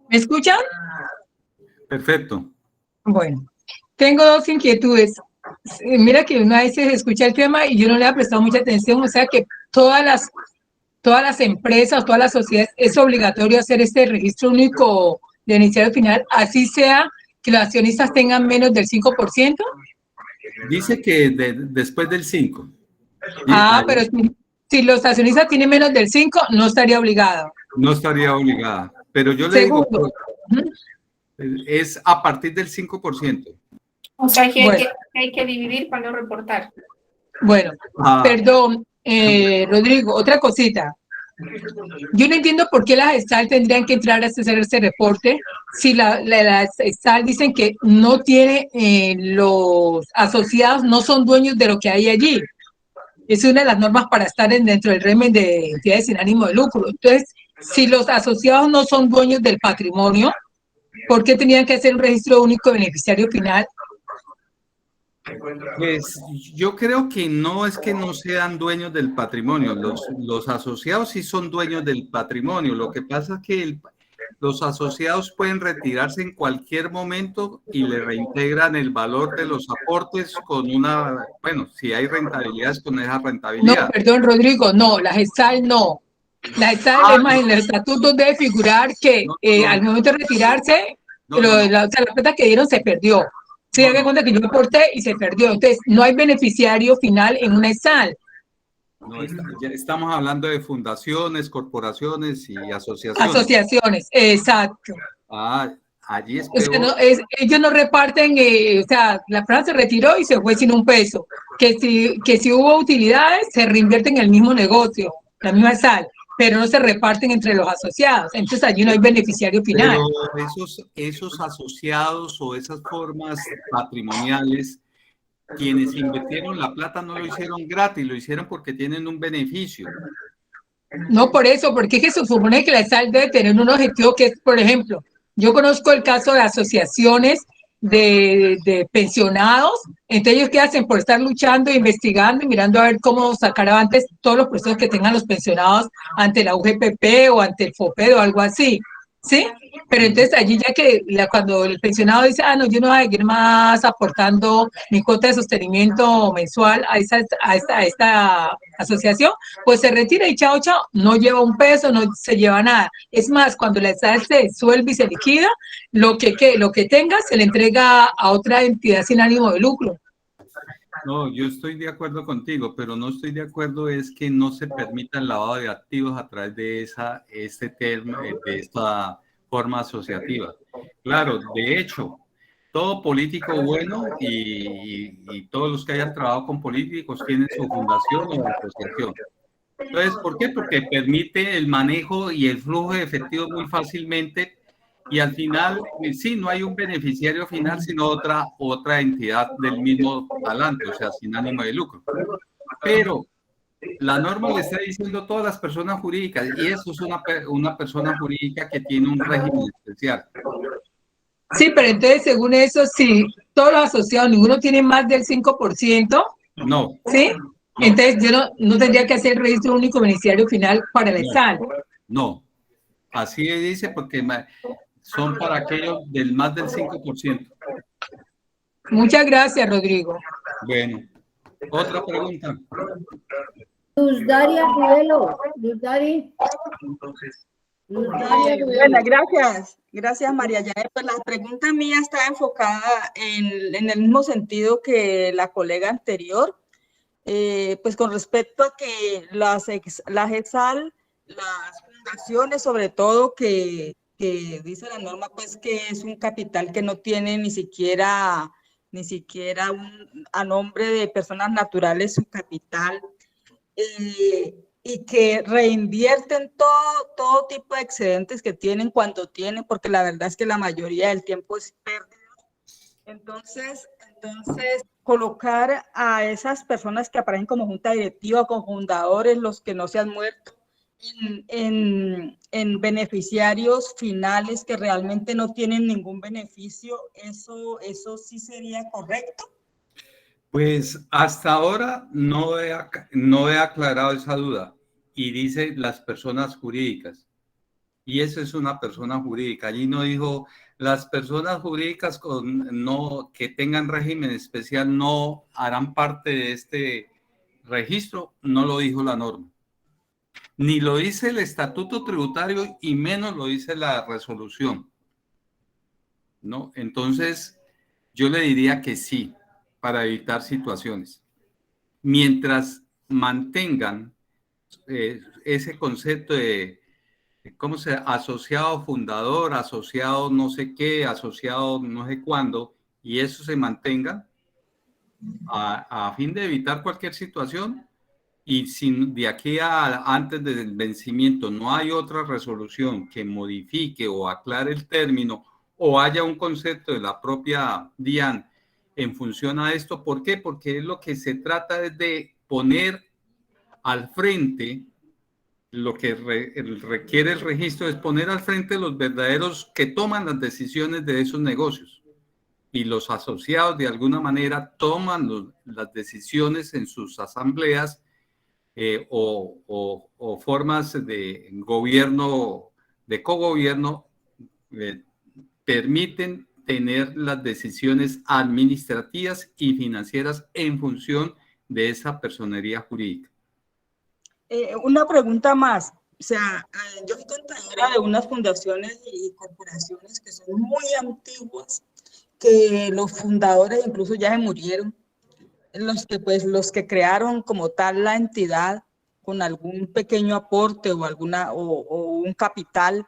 ¿Me escuchan? Perfecto. Bueno, tengo dos inquietudes. Mira que una vez se escucha el tema y yo no le he prestado mucha atención, o sea que todas las empresas, todas las sociedades, es obligatorio hacer este registro único de beneficiario final, así sea que los accionistas tengan menos del 5%. Dice que después del 5%. Ah, pero si los accionistas tienen menos del 5%, no estaría obligado. No estaría obligada, pero yo le digo, es a partir del 5%. O sea, que Bueno. hay que dividir para no reportar. Bueno, Ah, perdón, Rodrigo, otra cosita. Yo no entiendo por qué las ESAL tendrían que entrar a hacer ese reporte si las ESAL dicen que no tiene, los asociados no son dueños de lo que hay allí. Es una de las normas para estar dentro del régimen de entidades sin ánimo de lucro. Entonces, si los asociados no son dueños del patrimonio, ¿por qué tenían que hacer un registro único de beneficiario final? pues yo creo que no es que no sean dueños del patrimonio, los asociados sí son dueños del patrimonio, lo que pasa es que los asociados pueden retirarse en cualquier momento y le reintegran el valor de los aportes con una, bueno, si hay rentabilidades con esa No, rentabilidad. perdón, Rodrigo, no, la GESAL no. La GESAL, es más, en los estatutos debe figurar que No, al momento de retirarse, no, no, no. o sea, la plata que dieron se perdió. Sí, No, haga no. cuenta que yo aporté y se perdió. Entonces, no hay beneficiario final en una GESAL. No, ya estamos hablando de fundaciones, corporaciones y asociaciones. Asociaciones, exacto. Ah, allí es O sea, peor. ellos no reparten, o sea, la plata se retiró y se fue sin un peso. Que si hubo utilidades, se reinvierte en el mismo negocio, la misma sal, pero no se reparten entre los asociados. Entonces allí no hay beneficiario final. Pero esos asociados o esas formas patrimoniales, quienes invirtieron la plata no lo hicieron gratis, lo hicieron porque tienen un beneficio. No por eso, porque es que se supone que la sal debe tener un objetivo que es, por ejemplo, yo conozco el caso de asociaciones de pensionados, entonces ellos qué hacen por estar luchando, investigando y mirando a ver cómo sacar adelante todos los procesos que tengan los pensionados ante la UGPP o ante el FOPED o algo así, ¿sí? Pero entonces allí ya que cuando el pensionado dice, no, yo no voy a seguir más aportando mi cuota de sostenimiento mensual a esta asociación, pues se retira y chao, chao, no lleva un peso, no se lleva nada. Es más, cuando la SAL se disuelve y se liquida, lo que tenga se le entrega a otra entidad sin ánimo de lucro. No, yo estoy de acuerdo contigo, pero no estoy de acuerdo es que no se permita el lavado de activos a través de de esta forma asociativa. Claro, de hecho, todo político bueno y todos los que hayan trabajado con políticos tienen su fundación o asociación. Entonces, ¿por qué? Porque permite el manejo y el flujo de efectivo muy fácilmente y al final, sí, no hay un beneficiario final, sino otra entidad del mismo talante, o sea, sin ánimo de lucro. Pero la norma le está diciendo a todas las personas jurídicas y eso es una persona jurídica que tiene un régimen especial. Sí, pero entonces, según eso, si todos los asociados, ninguno tiene más del 5%, no. ¿sí? No. Entonces, yo no tendría que hacer registro único beneficiario final para el SAL. No, así dice porque son para aquellos del más del 5%. Muchas gracias, Rodrigo. Bueno, otra pregunta. Luz Daria Rivelo. Luz Dari. Bueno, gracias María Yael. Pues la pregunta mía está enfocada en el mismo sentido que la colega anterior, pues con respecto a que la GESAL, las fundaciones sobre todo, que dice la norma pues que es un capital que no tiene ni siquiera a nombre de personas naturales su capital, y que reinvierten todo tipo de excedentes que tienen cuando tienen, porque la verdad es que la mayoría del tiempo es pérdida. Entonces, colocar a esas personas que aparecen como junta directiva, como fundadores, los que no se han muerto, en beneficiarios finales que realmente no tienen ningún beneficio, ¿eso sí sería correcto? Pues hasta ahora no he aclarado esa duda y dice las personas jurídicas. Y eso es una persona jurídica. Allí no dijo las personas jurídicas que tengan régimen especial no harán parte de este registro. No lo dijo la norma. Ni lo dice el estatuto tributario y menos lo dice la resolución. ¿No? Entonces, yo le diría que sí, para evitar situaciones. Mientras mantengan ese concepto de ¿cómo se asociado fundador, asociado no sé qué, asociado no sé cuándo, y eso se mantenga a fin de evitar cualquier situación. Y si de aquí a antes del vencimiento no hay otra resolución que modifique o aclare el término o haya un concepto de la propia DIAN en función a esto, ¿por qué? Porque es lo que se trata es de poner al frente, lo que requiere el registro es poner al frente los verdaderos que toman las decisiones de esos negocios. Y los asociados de alguna manera toman las decisiones en sus asambleas o formas de gobierno, de cogobierno, permiten tener las decisiones administrativas y financieras en función de esa personería jurídica. Una pregunta más. O sea, yo soy contadora de unas fundaciones y corporaciones que son muy antiguas, que los fundadores incluso ya se murieron, los que crearon como tal la entidad con algún pequeño aporte o un capital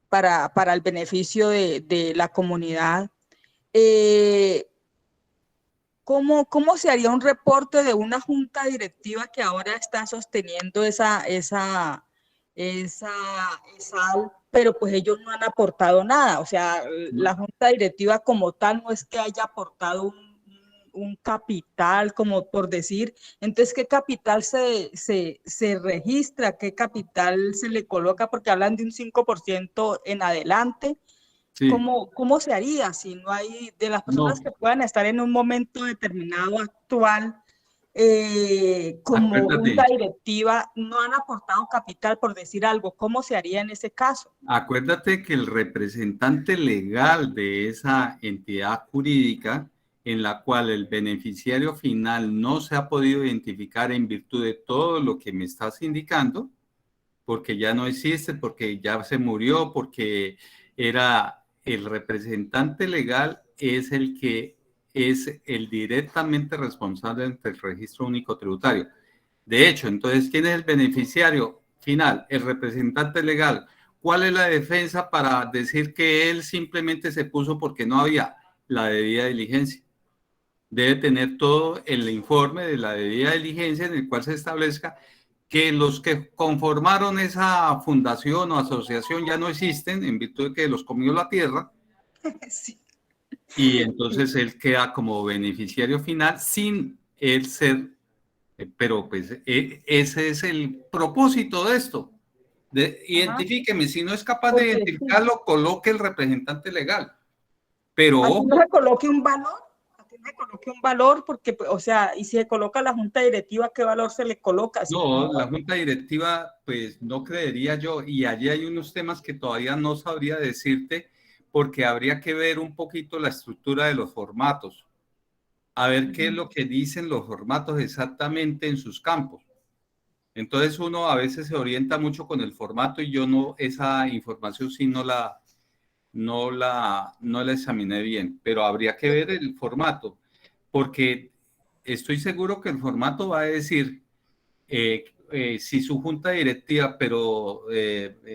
para el beneficio de la comunidad. ¿Cómo se haría un reporte de una junta directiva que ahora está sosteniendo esa pero pues ellos no han aportado nada? O sea, la junta directiva como tal no es que haya aportado un capital, como por decir. Entonces, ¿qué capital se registra? ¿Qué capital se le coloca? Porque hablan de un 5% en adelante. Sí. ¿Cómo se haría si no hay de las personas que puedan estar en un momento determinado actual como junta directiva, no han aportado capital, por decir algo? ¿Cómo se haría en ese caso? Acuérdate que el representante legal de esa entidad jurídica en la cual el beneficiario final no se ha podido identificar en virtud de todo lo que me estás indicando, porque ya no existe, porque ya se murió, porque era el representante legal, es el que es el directamente responsable ante el registro único tributario. De hecho, entonces, ¿quién es el beneficiario final? El representante legal. ¿Cuál es la defensa para decir que él simplemente se puso porque no había la debida diligencia? Debe tener todo el informe de la debida diligencia en el cual se establezca que los que conformaron esa fundación o asociación ya no existen en virtud de que los comió la tierra. Sí. Y entonces él queda como beneficiario final sin él ser, pero pues ese es el propósito de esto. Identifíqueme, si no es capaz de identificarlo, coloque el representante legal. Pero ¿aquí no se coloque un valor? Me coloque un valor, porque, o sea, y si se coloca la junta directiva, ¿qué valor se le coloca? No, la junta directiva, pues no creería yo, y allí hay unos temas que todavía no sabría decirte, porque habría que ver un poquito la estructura de los formatos, a ver qué es lo que dicen los formatos exactamente en sus campos. Entonces uno a veces se orienta mucho con el formato y yo no, esa información sí no la examiné bien, pero habría que ver el formato, porque estoy seguro que el formato va a decir si su junta directiva, pero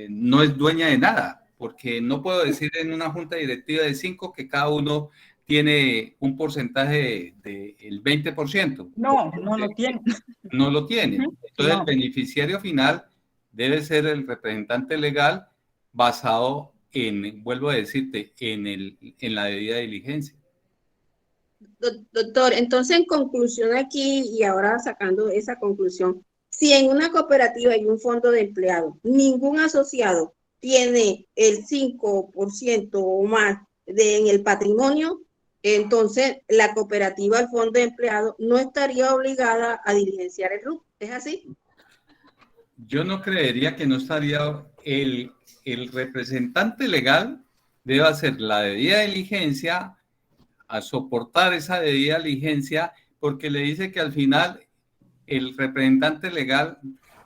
no es dueña de nada, porque no puedo decir en una junta directiva de 5 que cada uno tiene un porcentaje del 20%. No lo tiene. No lo tiene. Entonces el beneficiario final debe ser el representante legal basado vuelvo a decirte, en la debida diligencia. Doctor, entonces en conclusión aquí, y ahora sacando esa conclusión, si en una cooperativa hay un fondo de empleados, ningún asociado tiene el 5% o más en el patrimonio, entonces la cooperativa, el fondo de empleados, no estaría obligada a diligenciar el RUC. ¿Es así? Yo no creería que no estaría el representante legal debe hacer la debida diligencia, a soportar esa debida diligencia, porque le dice que al final el representante legal,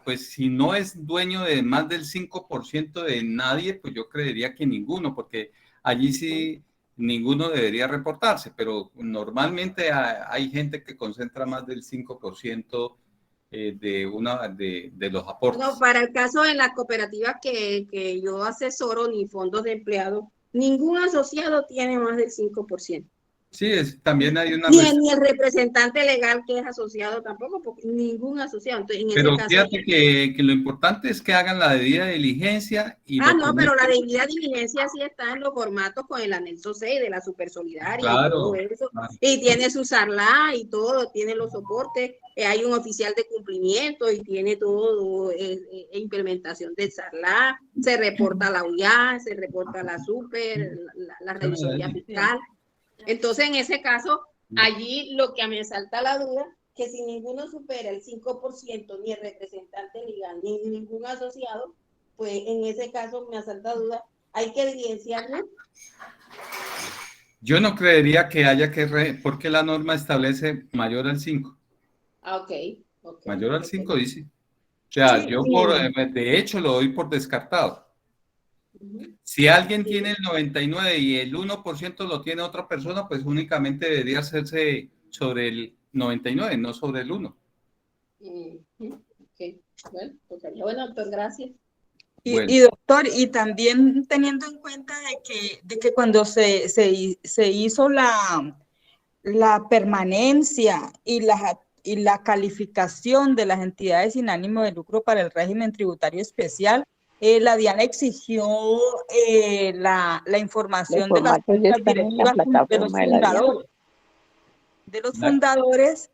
pues si no es dueño de más del 5% de nadie, pues yo creería que ninguno, porque allí sí ninguno debería reportarse, pero normalmente hay gente que concentra más del 5% de los aportes. No, para el caso de las cooperativas que yo asesoro, ni fondos de empleados, ningún asociado tiene más del 5%. Sí, también hay una... Ni el representante legal que es asociado tampoco, porque ningún asociado. Entonces, en ese Pero caso, fíjate que lo importante es que hagan la debida diligencia y no, pero la documenten. debida diligencia sí está en los formatos con el anexo 6 de la Supersolidaria y todo Claro, eso. claro. Y tiene su SARLA y todo, tiene los soportes, hay un oficial de cumplimiento y tiene todo, implementación del SARLA, se reporta a la UIA, se reporta a la Super, la revisoría fiscal. Entonces, en ese caso, allí lo que me salta la duda, que si ninguno supera el 5%, ni el representante legal, ni ningún asociado, pues en ese caso me asalta duda, hay que diligenciarlo. Yo no creería que haya que, porque la norma establece mayor al 5. Okay. Mayor al 5 dice. O sea, Sí, yo de hecho lo doy por descartado. Si alguien tiene el 99 y el 1% lo tiene otra persona, pues únicamente debería hacerse sobre el 99, no sobre el 1. Bueno, doctor, gracias. Y doctor, y también teniendo en cuenta de que cuando se hizo la permanencia y la calificación de las entidades sin ánimo de lucro para el régimen tributario especial, la DIAN exigió la información de las juntas directivas de los fundadores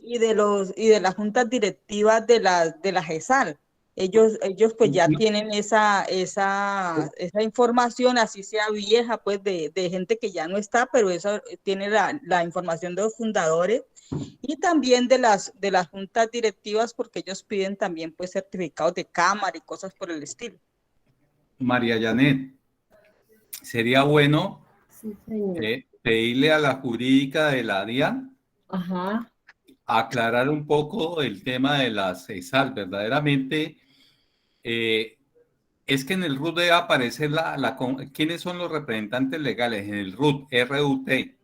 y de las juntas directivas de la GESAL. Ellos pues ya tienen esa información, así sea vieja, pues de gente que ya no está, pero eso tiene la información de los fundadores y también de las juntas directivas, porque ellos piden también pues certificados de cámara y cosas por el estilo. María Janet, sería bueno pedirle a la jurídica de la DIAN aclarar un poco el tema de las CESAL. Verdaderamente, es que en el RUT debe aparecer quiénes son los representantes legales en el RUT, R-U-T,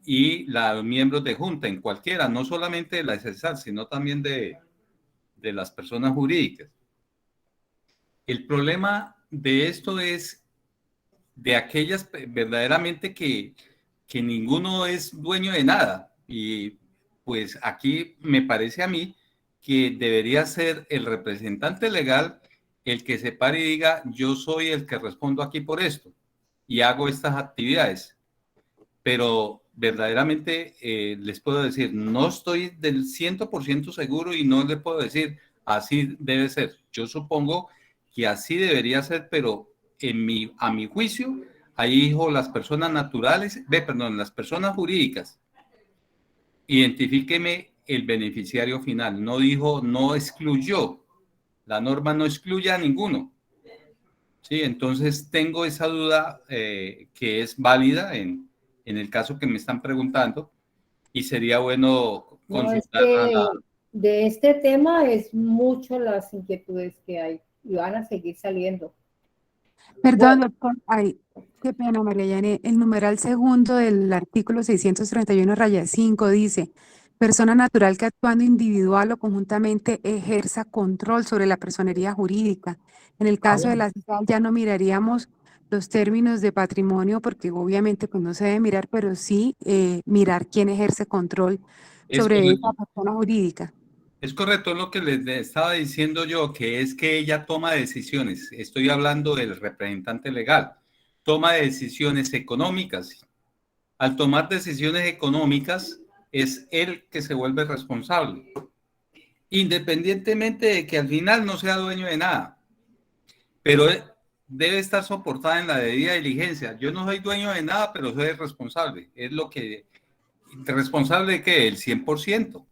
y los miembros de junta, en cualquiera, no solamente de la CESAL, sino también de las personas jurídicas. El problema de esto es de aquellas verdaderamente que ninguno es dueño de nada. Y pues aquí me parece a mí que debería ser el representante legal el que se pare y diga, yo soy el que respondo aquí por esto y hago estas actividades. Pero verdaderamente les puedo decir, no estoy del 100% seguro y no les puedo decir, así debe ser. Yo supongo que así debería ser, pero a mi juicio, ahí dijo las personas naturales, las personas jurídicas. Identifíqueme el beneficiario final. No dijo, no excluyó. La norma no excluye a ninguno. Sí, entonces tengo esa duda que es válida en el caso que me están preguntando y sería bueno consultar de este tema es mucho las inquietudes que hay y van a seguir saliendo. Perdón, doctor, qué pena, María Janet. El numeral segundo del artículo 631-5 dice, persona natural que actuando individual o conjuntamente ejerza control sobre la personería jurídica. En el caso de la CESAL ya no miraríamos los términos de patrimonio porque obviamente pues no se debe mirar, pero sí mirar quién ejerce control sobre esa persona jurídica. Es correcto lo que les estaba diciendo yo, que es que ella toma decisiones. Estoy hablando del representante legal. Toma decisiones económicas. Al tomar decisiones económicas, es él que se vuelve responsable. Independientemente de que al final no sea dueño de nada. Pero debe estar soportada en la debida diligencia. Yo no soy dueño de nada, pero soy responsable. Es lo que... ¿Responsable de qué? El 100%.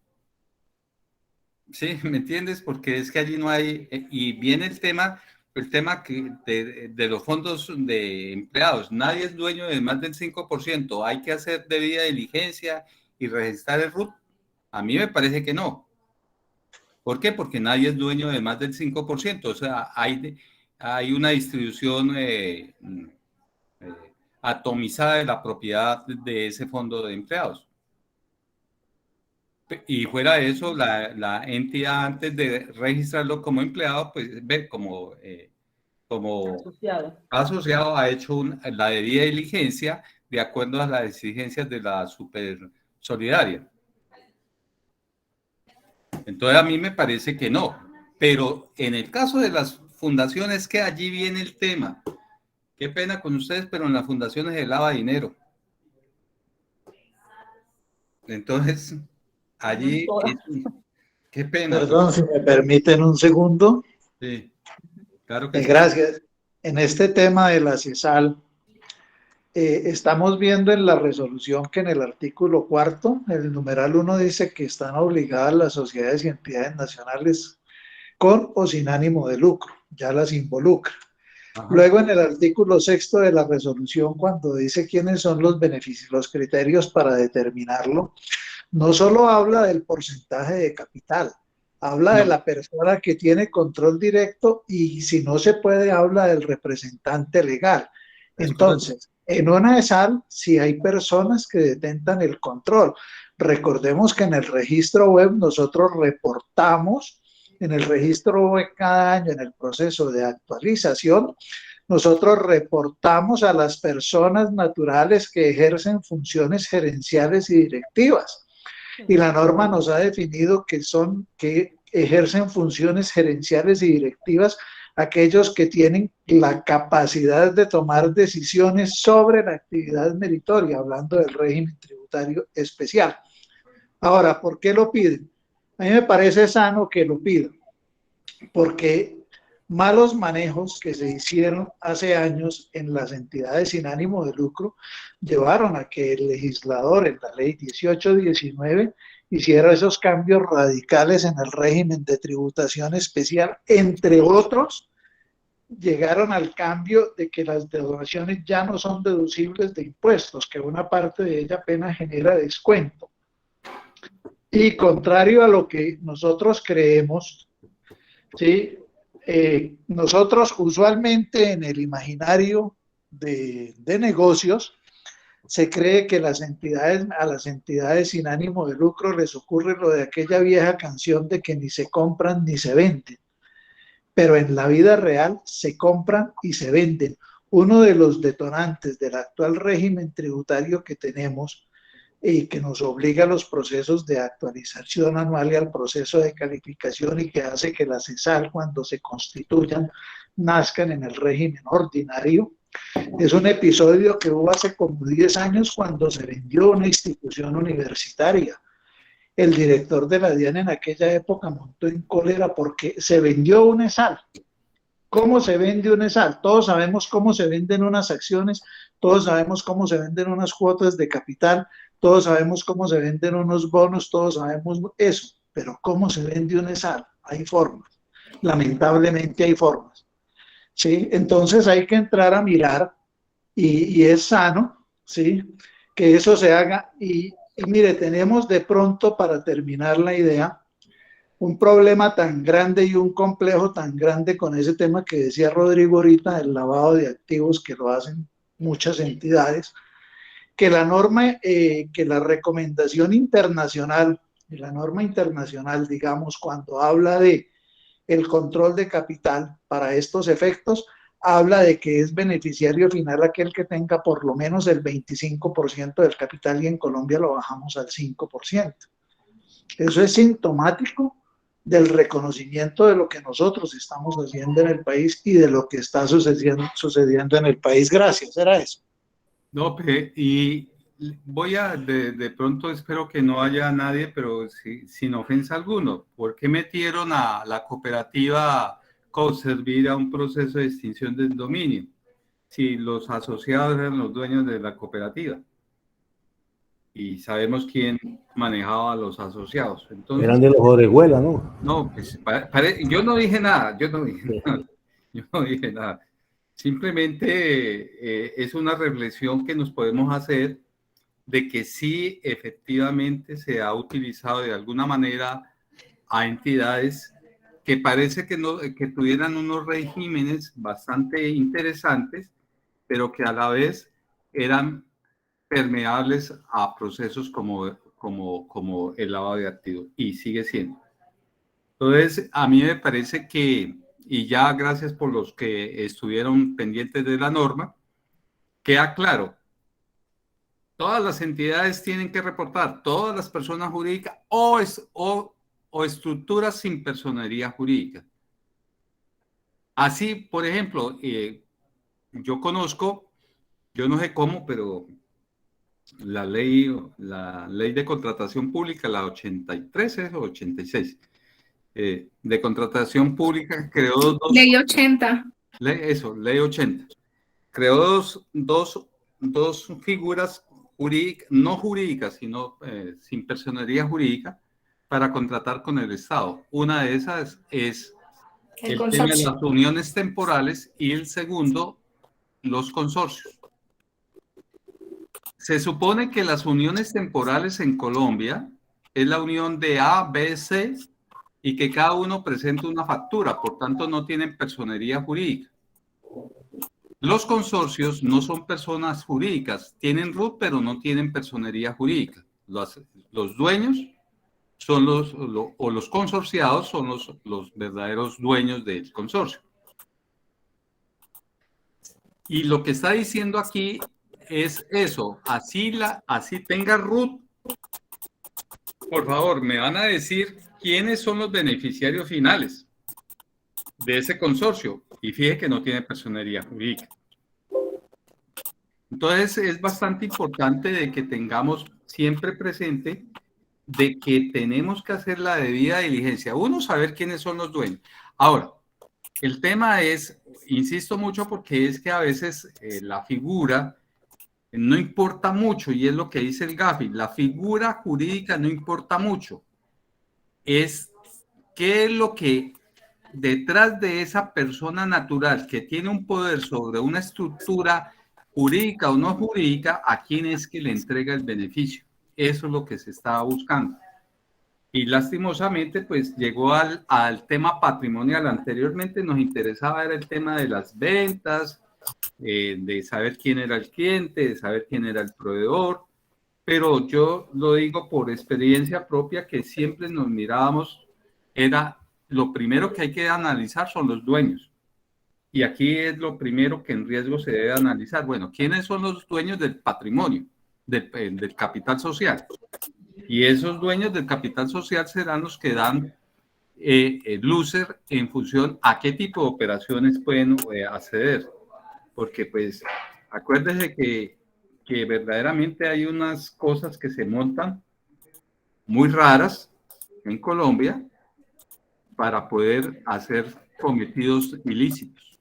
Sí, ¿me entiendes? Porque es que allí no hay, y viene el tema de los fondos de empleados. Nadie es dueño de más del 5%. Hay que hacer debida diligencia y registrar el RUT. A mí me parece que no. ¿Por qué? Porque nadie es dueño de más del 5%. O sea, hay una distribución atomizada de la propiedad de ese fondo de empleados. Y fuera de eso, la entidad antes de registrarlo como empleado, pues ve como asociado ha hecho la debida diligencia de acuerdo a las exigencias de la super solidaria. Entonces a mí me parece que no, pero en el caso de las fundaciones, que allí viene el tema. Qué pena con ustedes, pero en las fundaciones se lava dinero. Entonces, allí, qué pena. Perdón, si me permiten un segundo. Sí, claro que sí. Gracias. En este tema de la CESAL, estamos viendo en la resolución que en el artículo 4, el numeral 1 dice que están obligadas las sociedades y entidades nacionales con o sin ánimo de lucro, ya las involucra. Ajá. Luego en el artículo 6 de la resolución, cuando dice quiénes son los beneficios, los criterios para determinarlo, no solo habla del porcentaje de capital, habla de la persona que tiene control directo y si no se puede, habla del representante legal. Entonces, en una ESAL, sí hay personas que detentan el control. Recordemos que en el registro web nosotros reportamos, en el registro web cada año, en el proceso de actualización, nosotros reportamos a las personas naturales que ejercen funciones gerenciales y directivas. Y la norma nos ha definido que ejercen funciones gerenciales y directivas aquellos que tienen la capacidad de tomar decisiones sobre la actividad meritoria, hablando del régimen tributario especial. Ahora, ¿por qué lo piden? A mí me parece sano que lo pidan, porque malos manejos que se hicieron hace años en las entidades sin ánimo de lucro llevaron a que el legislador en la ley 1819 hiciera esos cambios radicales en el régimen de tributación especial, entre otros, llegaron al cambio de que las donaciones ya no son deducibles de impuestos, que una parte de ella apenas genera descuento. Y contrario a lo que nosotros creemos, ¿sí? Nosotros usualmente en el imaginario de negocios se cree que a las entidades sin ánimo de lucro les ocurre lo de aquella vieja canción de que ni se compran ni se venden, pero en la vida real se compran y se venden. Uno de los detonantes del actual régimen tributario que tenemos y que nos obliga a los procesos de actualización anual y al proceso de calificación y que hace que las CESAL, cuando se constituyan, nazcan en el régimen ordinario. Es un episodio que hubo hace como 10 años cuando se vendió una institución universitaria. El director de la DIAN en aquella época montó en cólera porque se vendió una ESAL. ¿Cómo se vende una ESAL? Todos sabemos cómo se venden unas acciones, todos sabemos cómo se venden unas cuotas de capital, todos sabemos cómo se venden unos bonos, todos sabemos eso, pero ¿cómo se vende una ESAL? Hay formas, lamentablemente hay formas, ¿sí? Entonces hay que entrar a mirar y es sano, ¿sí? Que eso se haga y mire, tenemos de pronto, para terminar la idea, un problema tan grande y un complejo tan grande con ese tema que decía Rodrigo ahorita, del lavado de activos que lo hacen muchas entidades, que la norma, que la recomendación internacional, la norma internacional, digamos, cuando habla de el control de capital para estos efectos, habla de que es beneficiario final aquel que tenga por lo menos el 25% del capital y en Colombia lo bajamos al 5%. Eso es sintomático del reconocimiento de lo que nosotros estamos haciendo en el país y de lo que está sucediendo en el país. Gracias, era eso. No, y voy a, de pronto espero que no haya nadie, pero sin ofensa alguno. ¿Por qué metieron a la cooperativa Coservir a un proceso de extinción del dominio? Si los asociados eran los dueños de la cooperativa. Y sabemos quién manejaba a los asociados. Entonces, eran de los Orejuela, ¿no? No, pues yo no dije nada, yo no dije nada. Simplemente es una reflexión que nos podemos hacer de que sí, efectivamente se ha utilizado de alguna manera a entidades que parece que tuvieran unos regímenes bastante interesantes, pero que a la vez eran permeables a procesos como el lavado de activos, y sigue siendo. Entonces, a mí me parece que, y ya gracias por los que estuvieron pendientes de la norma, queda claro todas las entidades tienen que reportar, todas las personas jurídicas o estructuras sin personería jurídica. Así, por ejemplo, yo conozco, yo no sé cómo, pero la ley de contratación pública, la 83 es o 86, de contratación pública, creó dos... Ley 80. Ley 80. Creó dos figuras jurídicas, no jurídicas, sino sin personería jurídica, para contratar con el Estado. Una de esas es el tema de las uniones temporales y el segundo, los consorcios. Se supone que las uniones temporales en Colombia es la unión de A, B, C y que cada uno presenta una factura, por tanto no tienen personería jurídica. Los consorcios no son personas jurídicas, tienen RUT pero no tienen personería jurídica. Los dueños son los consorciados son los verdaderos dueños del consorcio. Y lo que está diciendo aquí es eso, así tenga RUT, por favor, me van a decir quiénes son los beneficiarios finales de ese consorcio. Y fíjese que no tiene personería jurídica. Entonces es bastante importante de que tengamos siempre presente de que tenemos que hacer la debida diligencia. Uno, saber quiénes son los dueños. Ahora, el tema es, insisto mucho porque es que a veces la figura no importa mucho y es lo que dice el Gafi. La figura jurídica no importa mucho. Es qué es lo que detrás de esa persona natural que tiene un poder sobre una estructura jurídica o no jurídica, a quién es que le entrega el beneficio. Eso es lo que se estaba buscando. Y lastimosamente, pues llegó al tema patrimonial. Anteriormente nos interesaba era el tema de las ventas, de saber quién era el cliente, de saber quién era el proveedor. Pero yo lo digo por experiencia propia que siempre nos mirábamos, era lo primero que hay que analizar son los dueños. Y aquí es lo primero que en riesgo se debe analizar. Bueno, ¿quiénes son los dueños del patrimonio, del capital social? Y esos dueños del capital social serán los que dan lucer en función a qué tipo de operaciones pueden acceder. Porque pues acuérdese que verdaderamente hay unas cosas que se montan muy raras en Colombia para poder hacer cometidos ilícitos.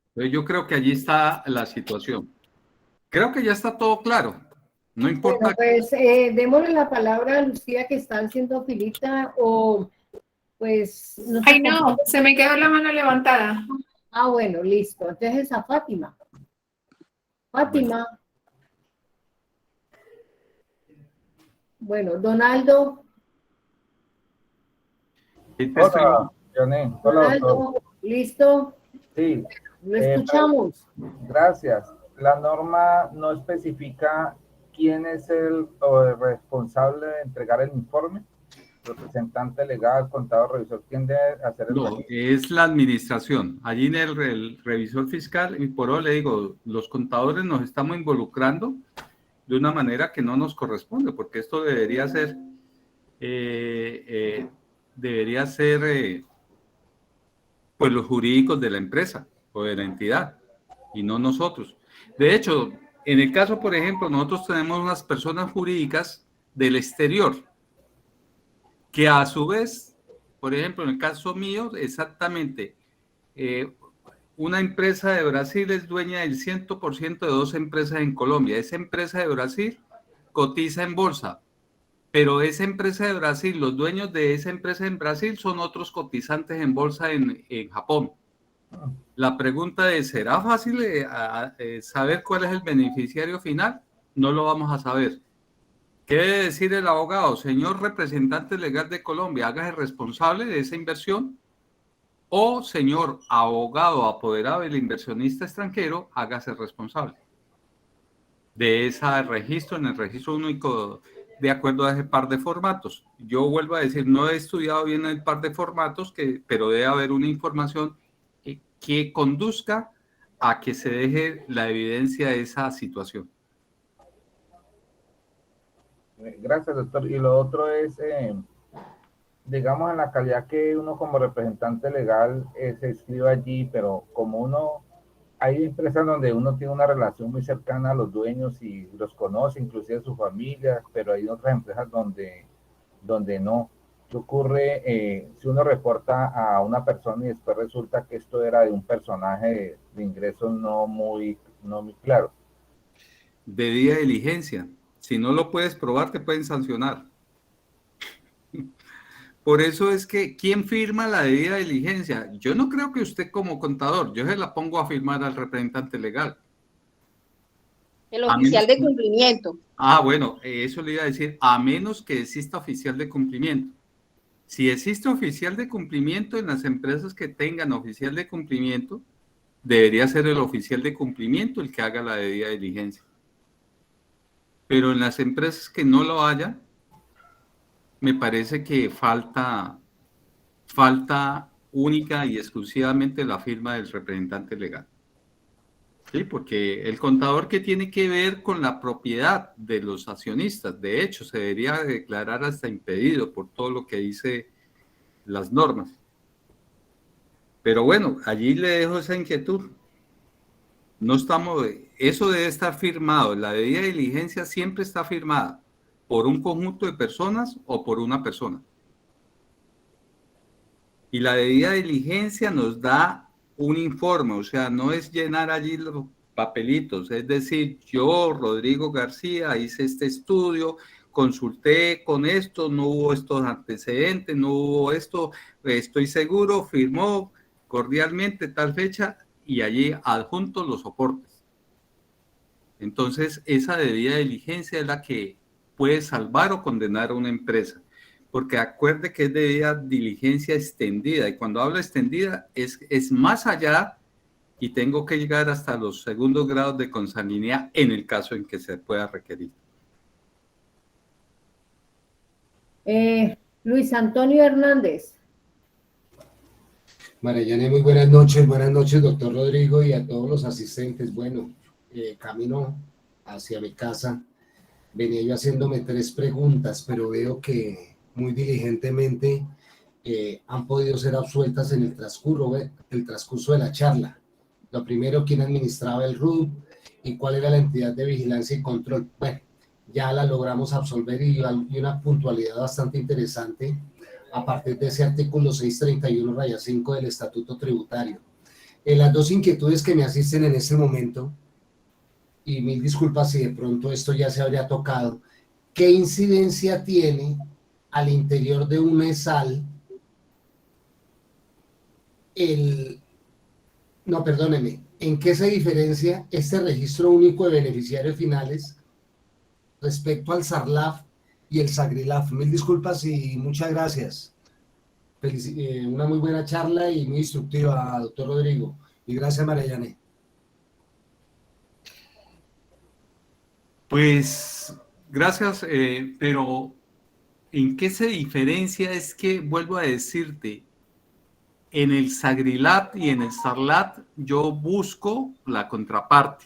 Entonces yo creo que allí está la situación. Creo que ya está todo claro. No importa. Bueno, pues démosle la palabra a Lucía que está haciendo filita o pues... No sé. Ay, no, se me quedó la mano levantada. Ah, bueno, listo. Entonces a Fátima. Fátima. Bueno, Donaldo. Hola, Janet. Hola, Donaldo, doctor. ¿listo? Sí. Lo escuchamos. Gracias. La norma no especifica quién es el responsable de entregar el informe. Representante legal, contador, revisor, ¿quién debe hacer el No, es la administración. Allí en el revisor fiscal, y por eso le digo, los contadores nos estamos involucrando de una manera que no nos corresponde, porque esto debería ser, pues los jurídicos de la empresa o de la entidad, y no nosotros. De hecho, en el caso, por ejemplo, nosotros tenemos unas personas jurídicas del exterior, que a su vez, por ejemplo, en el caso mío, exactamente, una empresa de Brasil es dueña del 100% de dos empresas en Colombia. Esa empresa de Brasil cotiza en bolsa, pero esa empresa de Brasil, los dueños de esa empresa en Brasil son otros cotizantes en bolsa en Japón. La pregunta es, ¿será fácil saber cuál es el beneficiario final? No lo vamos a saber. ¿Qué debe decir el abogado? Señor representante legal de Colombia, hágase responsable de esa inversión. O señor abogado apoderado del inversionista extranjero, hágase responsable de ese registro en el registro único de acuerdo a ese par de formatos. Yo vuelvo a decir, no he estudiado bien el par de formatos, pero debe haber una información que conduzca a que se deje la evidencia de esa situación. Gracias, doctor. Y lo otro es, digamos, en la calidad que uno como representante legal se escribe allí, pero como uno, hay empresas donde uno tiene una relación muy cercana a los dueños y los conoce, inclusive a su familia, pero hay otras empresas donde no. ¿Qué ocurre si uno reporta a una persona y después resulta que esto era de un personaje de ingresos no muy claro? Debida diligencia. Si no lo puedes probar, te pueden sancionar. Por eso es que, ¿quién firma la debida diligencia? Yo no creo que usted como contador, yo se la pongo a firmar al representante legal. El oficial de cumplimiento. Bueno, eso le iba a decir, a menos que exista oficial de cumplimiento. Si existe oficial de cumplimiento en las empresas que tengan oficial de cumplimiento, debería ser el oficial de cumplimiento el que haga la debida diligencia. Pero en las empresas que no lo haya, me parece que falta única y exclusivamente la firma del representante legal. Sí, porque el contador, que tiene que ver con la propiedad de los accionistas, de hecho, se debería declarar hasta impedido por todo lo que dice las normas. Pero bueno, allí le dejo esa inquietud. No estamos, eso debe estar firmado. La debida diligencia siempre está firmada por un conjunto de personas o por una persona. Y la debida diligencia nos da un informe, o sea, no es llenar allí los papelitos, es decir, yo, Rodrigo García, hice este estudio, consulté con esto, no hubo estos antecedentes, no hubo esto, estoy seguro, firmó cordialmente tal fecha, y allí adjunto los soportes. Entonces, esa debida diligencia es la que puede salvar o condenar a una empresa, porque acuerde que es debida diligencia extendida, y cuando hablo extendida es más allá, y tengo que llegar hasta los segundos grados de consanguinidad en el caso en que se pueda requerir. Luis Antonio Hernández. Mariana, muy buenas noches, doctor Rodrigo, y a todos los asistentes. Bueno, camino hacia mi casa, venía yo haciéndome 3 preguntas, pero veo que muy diligentemente han podido ser absueltas en el transcurso de la charla. Lo primero, quién administraba el RUB y cuál era la entidad de vigilancia y control. Bueno, ya la logramos absolver, y una puntualidad bastante interesante a partir de ese artículo 631-5 del Estatuto Tributario. Las 2 inquietudes que me asisten en este momento, y mil disculpas si de pronto esto ya se habría tocado, ¿qué incidencia tiene al interior de un ESAL ¿en qué se diferencia este registro único de beneficiarios finales respecto al SARLAF y el SAGRILAF? Mil disculpas y muchas gracias. Una muy buena charla y muy instructiva, doctor Rodrigo. Y gracias, Mariana. Pues gracias, pero ¿en qué se diferencia? Es que, vuelvo a decirte, en el SAGRILAT y en el SARLAT yo busco la contraparte.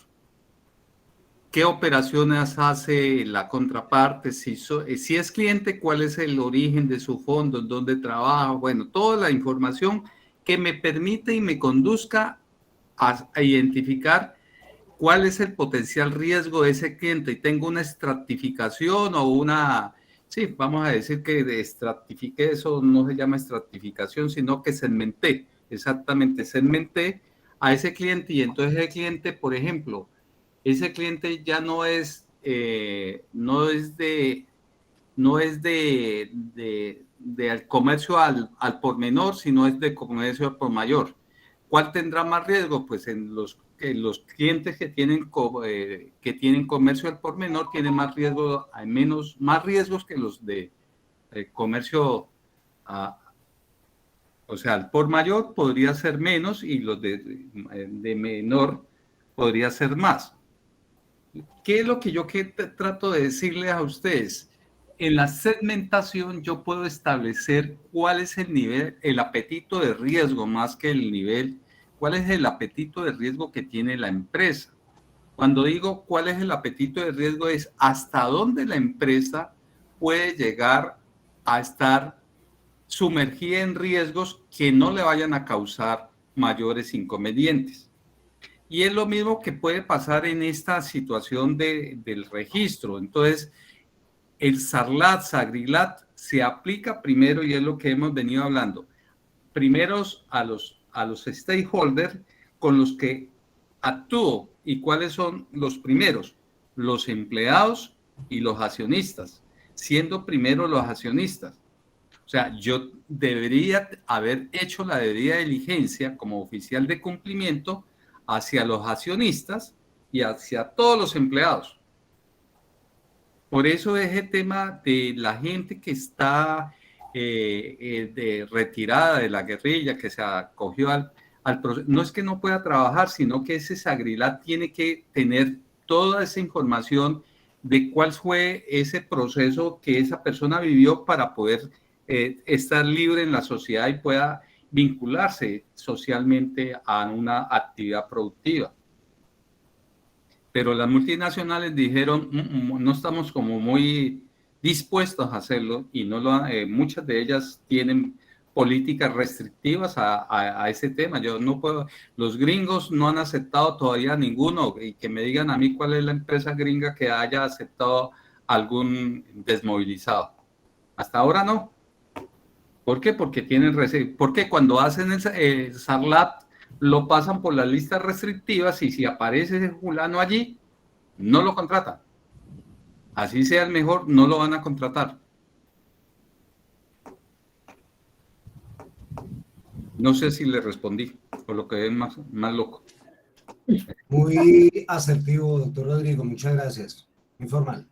¿Qué operaciones hace la contraparte? Si es cliente, ¿cuál es el origen de su fondo? ¿Dónde trabaja? Bueno, toda la información que me permite y me conduzca a identificar cuál es el potencial riesgo de ese cliente. Y tengo una estratificación o una... Sí, vamos a decir que estratifiqué, eso no se llama estratificación, sino que segmenté, exactamente, segmenté a ese cliente, y entonces ese cliente, por ejemplo, ese cliente ya no es de comercio al por menor, sino es de comercio al por mayor. ¿Cuál tendrá más riesgo? Pues en los clientes que tienen comercio al por menor tienen más riesgo, hay más riesgos que los de comercio o sea, al por mayor podría ser menos, y los de menor podría ser más. ¿Qué es lo que yo trato de decirles a ustedes? En la segmentación yo puedo establecer cuál es el nivel, el apetito de riesgo, más que el nivel, cuál es el apetito de riesgo que tiene la empresa. Cuando digo cuál es el apetito de riesgo, es hasta dónde la empresa puede llegar a estar sumergida en riesgos que no le vayan a causar mayores inconvenientes. Y es lo mismo que puede pasar en esta situación del registro. Entonces, el SARLAT, SAGRILAT se aplica primero, y es lo que hemos venido hablando, primero a los stakeholders con los que actúo. ¿Y cuáles son los primeros? Los empleados y los accionistas, siendo primero los accionistas. O sea, yo debería haber hecho la debida diligencia como oficial de cumplimiento hacia los accionistas y hacia todos los empleados. Por eso ese tema de la gente que está retirada de la guerrilla, que se acogió al proceso, no es que no pueda trabajar, sino que ese SAGRILAT tiene que tener toda esa información de cuál fue ese proceso que esa persona vivió para poder estar libre en la sociedad y pueda vincularse socialmente a una actividad productiva. Pero las multinacionales dijeron, no estamos como muy dispuestos a hacerlo, y muchas de ellas tienen políticas restrictivas a ese tema. Yo no puedo, los gringos no han aceptado todavía ninguno, y que me digan a mí cuál es la empresa gringa que haya aceptado algún desmovilizado. Hasta ahora no. ¿Por qué? Porque tienen porque cuando hacen el SARLAT lo pasan por las listas restrictivas, y si aparece ese fulano allí, no lo contratan. Así sea el mejor, no lo van a contratar. No sé si le respondí, por lo que es más loco. Muy asertivo, doctor Rodrigo, muchas gracias. Muy formal.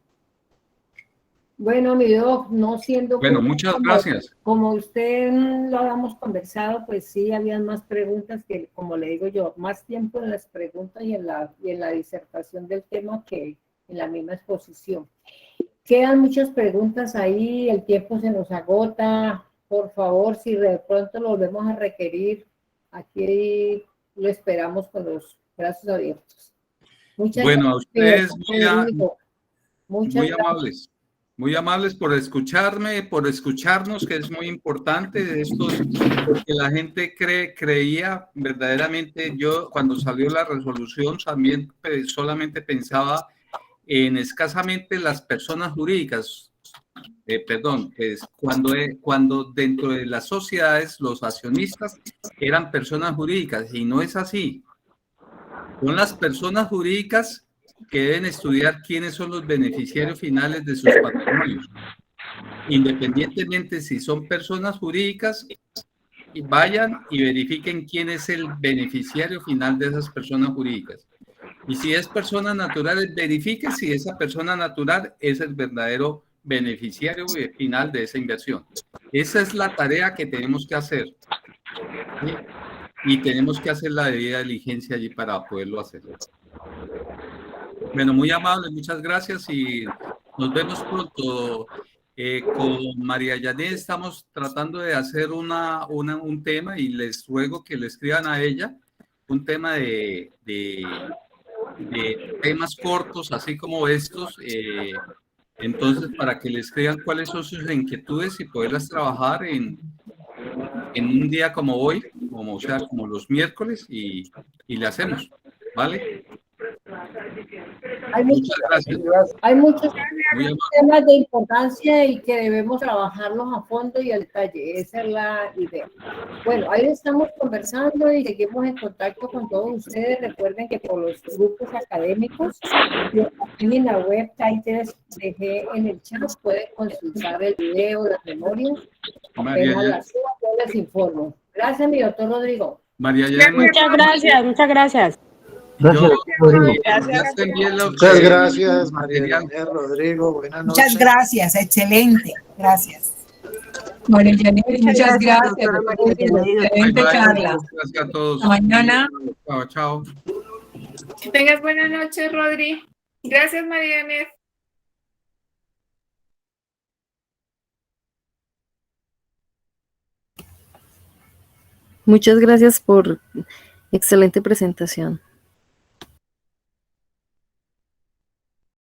Bueno, mi doc, no siendo... Bueno, muchas gracias. Como usted lo habíamos conversado, pues sí, habían más preguntas que, como le digo yo, más tiempo en las preguntas y en la disertación del tema que en la misma exposición. Quedan muchas preguntas ahí, el tiempo se nos agota. Por favor, si de pronto lo volvemos a requerir, aquí lo esperamos con los brazos abiertos. Muchas bueno, gracias, a ustedes muy amables. Muy amables por escucharme, por escucharnos, que es muy importante esto, porque la gente creía verdaderamente. Yo cuando salió la resolución también solamente pensaba en escasamente las personas jurídicas, cuando dentro de las sociedades los accionistas eran personas jurídicas, y no es así. Son las personas jurídicas que deben estudiar quiénes son los beneficiarios finales de sus patrimonios. Independientemente si son personas jurídicas, vayan y verifiquen quién es el beneficiario final de esas personas jurídicas. Y si es personas naturales, verifiquen si esa persona natural es el verdadero beneficiario final de esa inversión. Esa es la tarea que tenemos que hacer. ¿Sí? Y tenemos que hacer la debida diligencia allí para poderlo hacer. Bueno, muy amable, muchas gracias y nos vemos pronto. Con María Yané estamos tratando de hacer un tema, y les ruego que le escriban a ella un tema de temas cortos, así como estos, entonces para que le escriban cuáles son sus inquietudes y poderlas trabajar en un día como hoy, como los miércoles, y le hacemos, ¿vale? Muchas gracias. Hay muchos temas de importancia y que debemos trabajarlos a fondo y al detalle. Esa es la idea. Bueno, ahí estamos conversando y seguimos en contacto con todos ustedes. Recuerden que por los grupos académicos, en la web ahí dejé en el chat, pueden consultar el video, las memorias. Apenas las suba, yo les informo. Gracias, mi doctor Rodrigo. María, muchas gracias, muchas gracias. Gracias, Rodrigo. Muchas gracias, María Rodrigo. Buenas noches. Muchas gracias, excelente. Gracias. María Janet, muchas gracias. Excelente charla. Gracias a todos. Hasta mañana. Chao, chao. Que tengas buenas noches, Rodri. Gracias, María Janet. Muchas gracias por excelente presentación.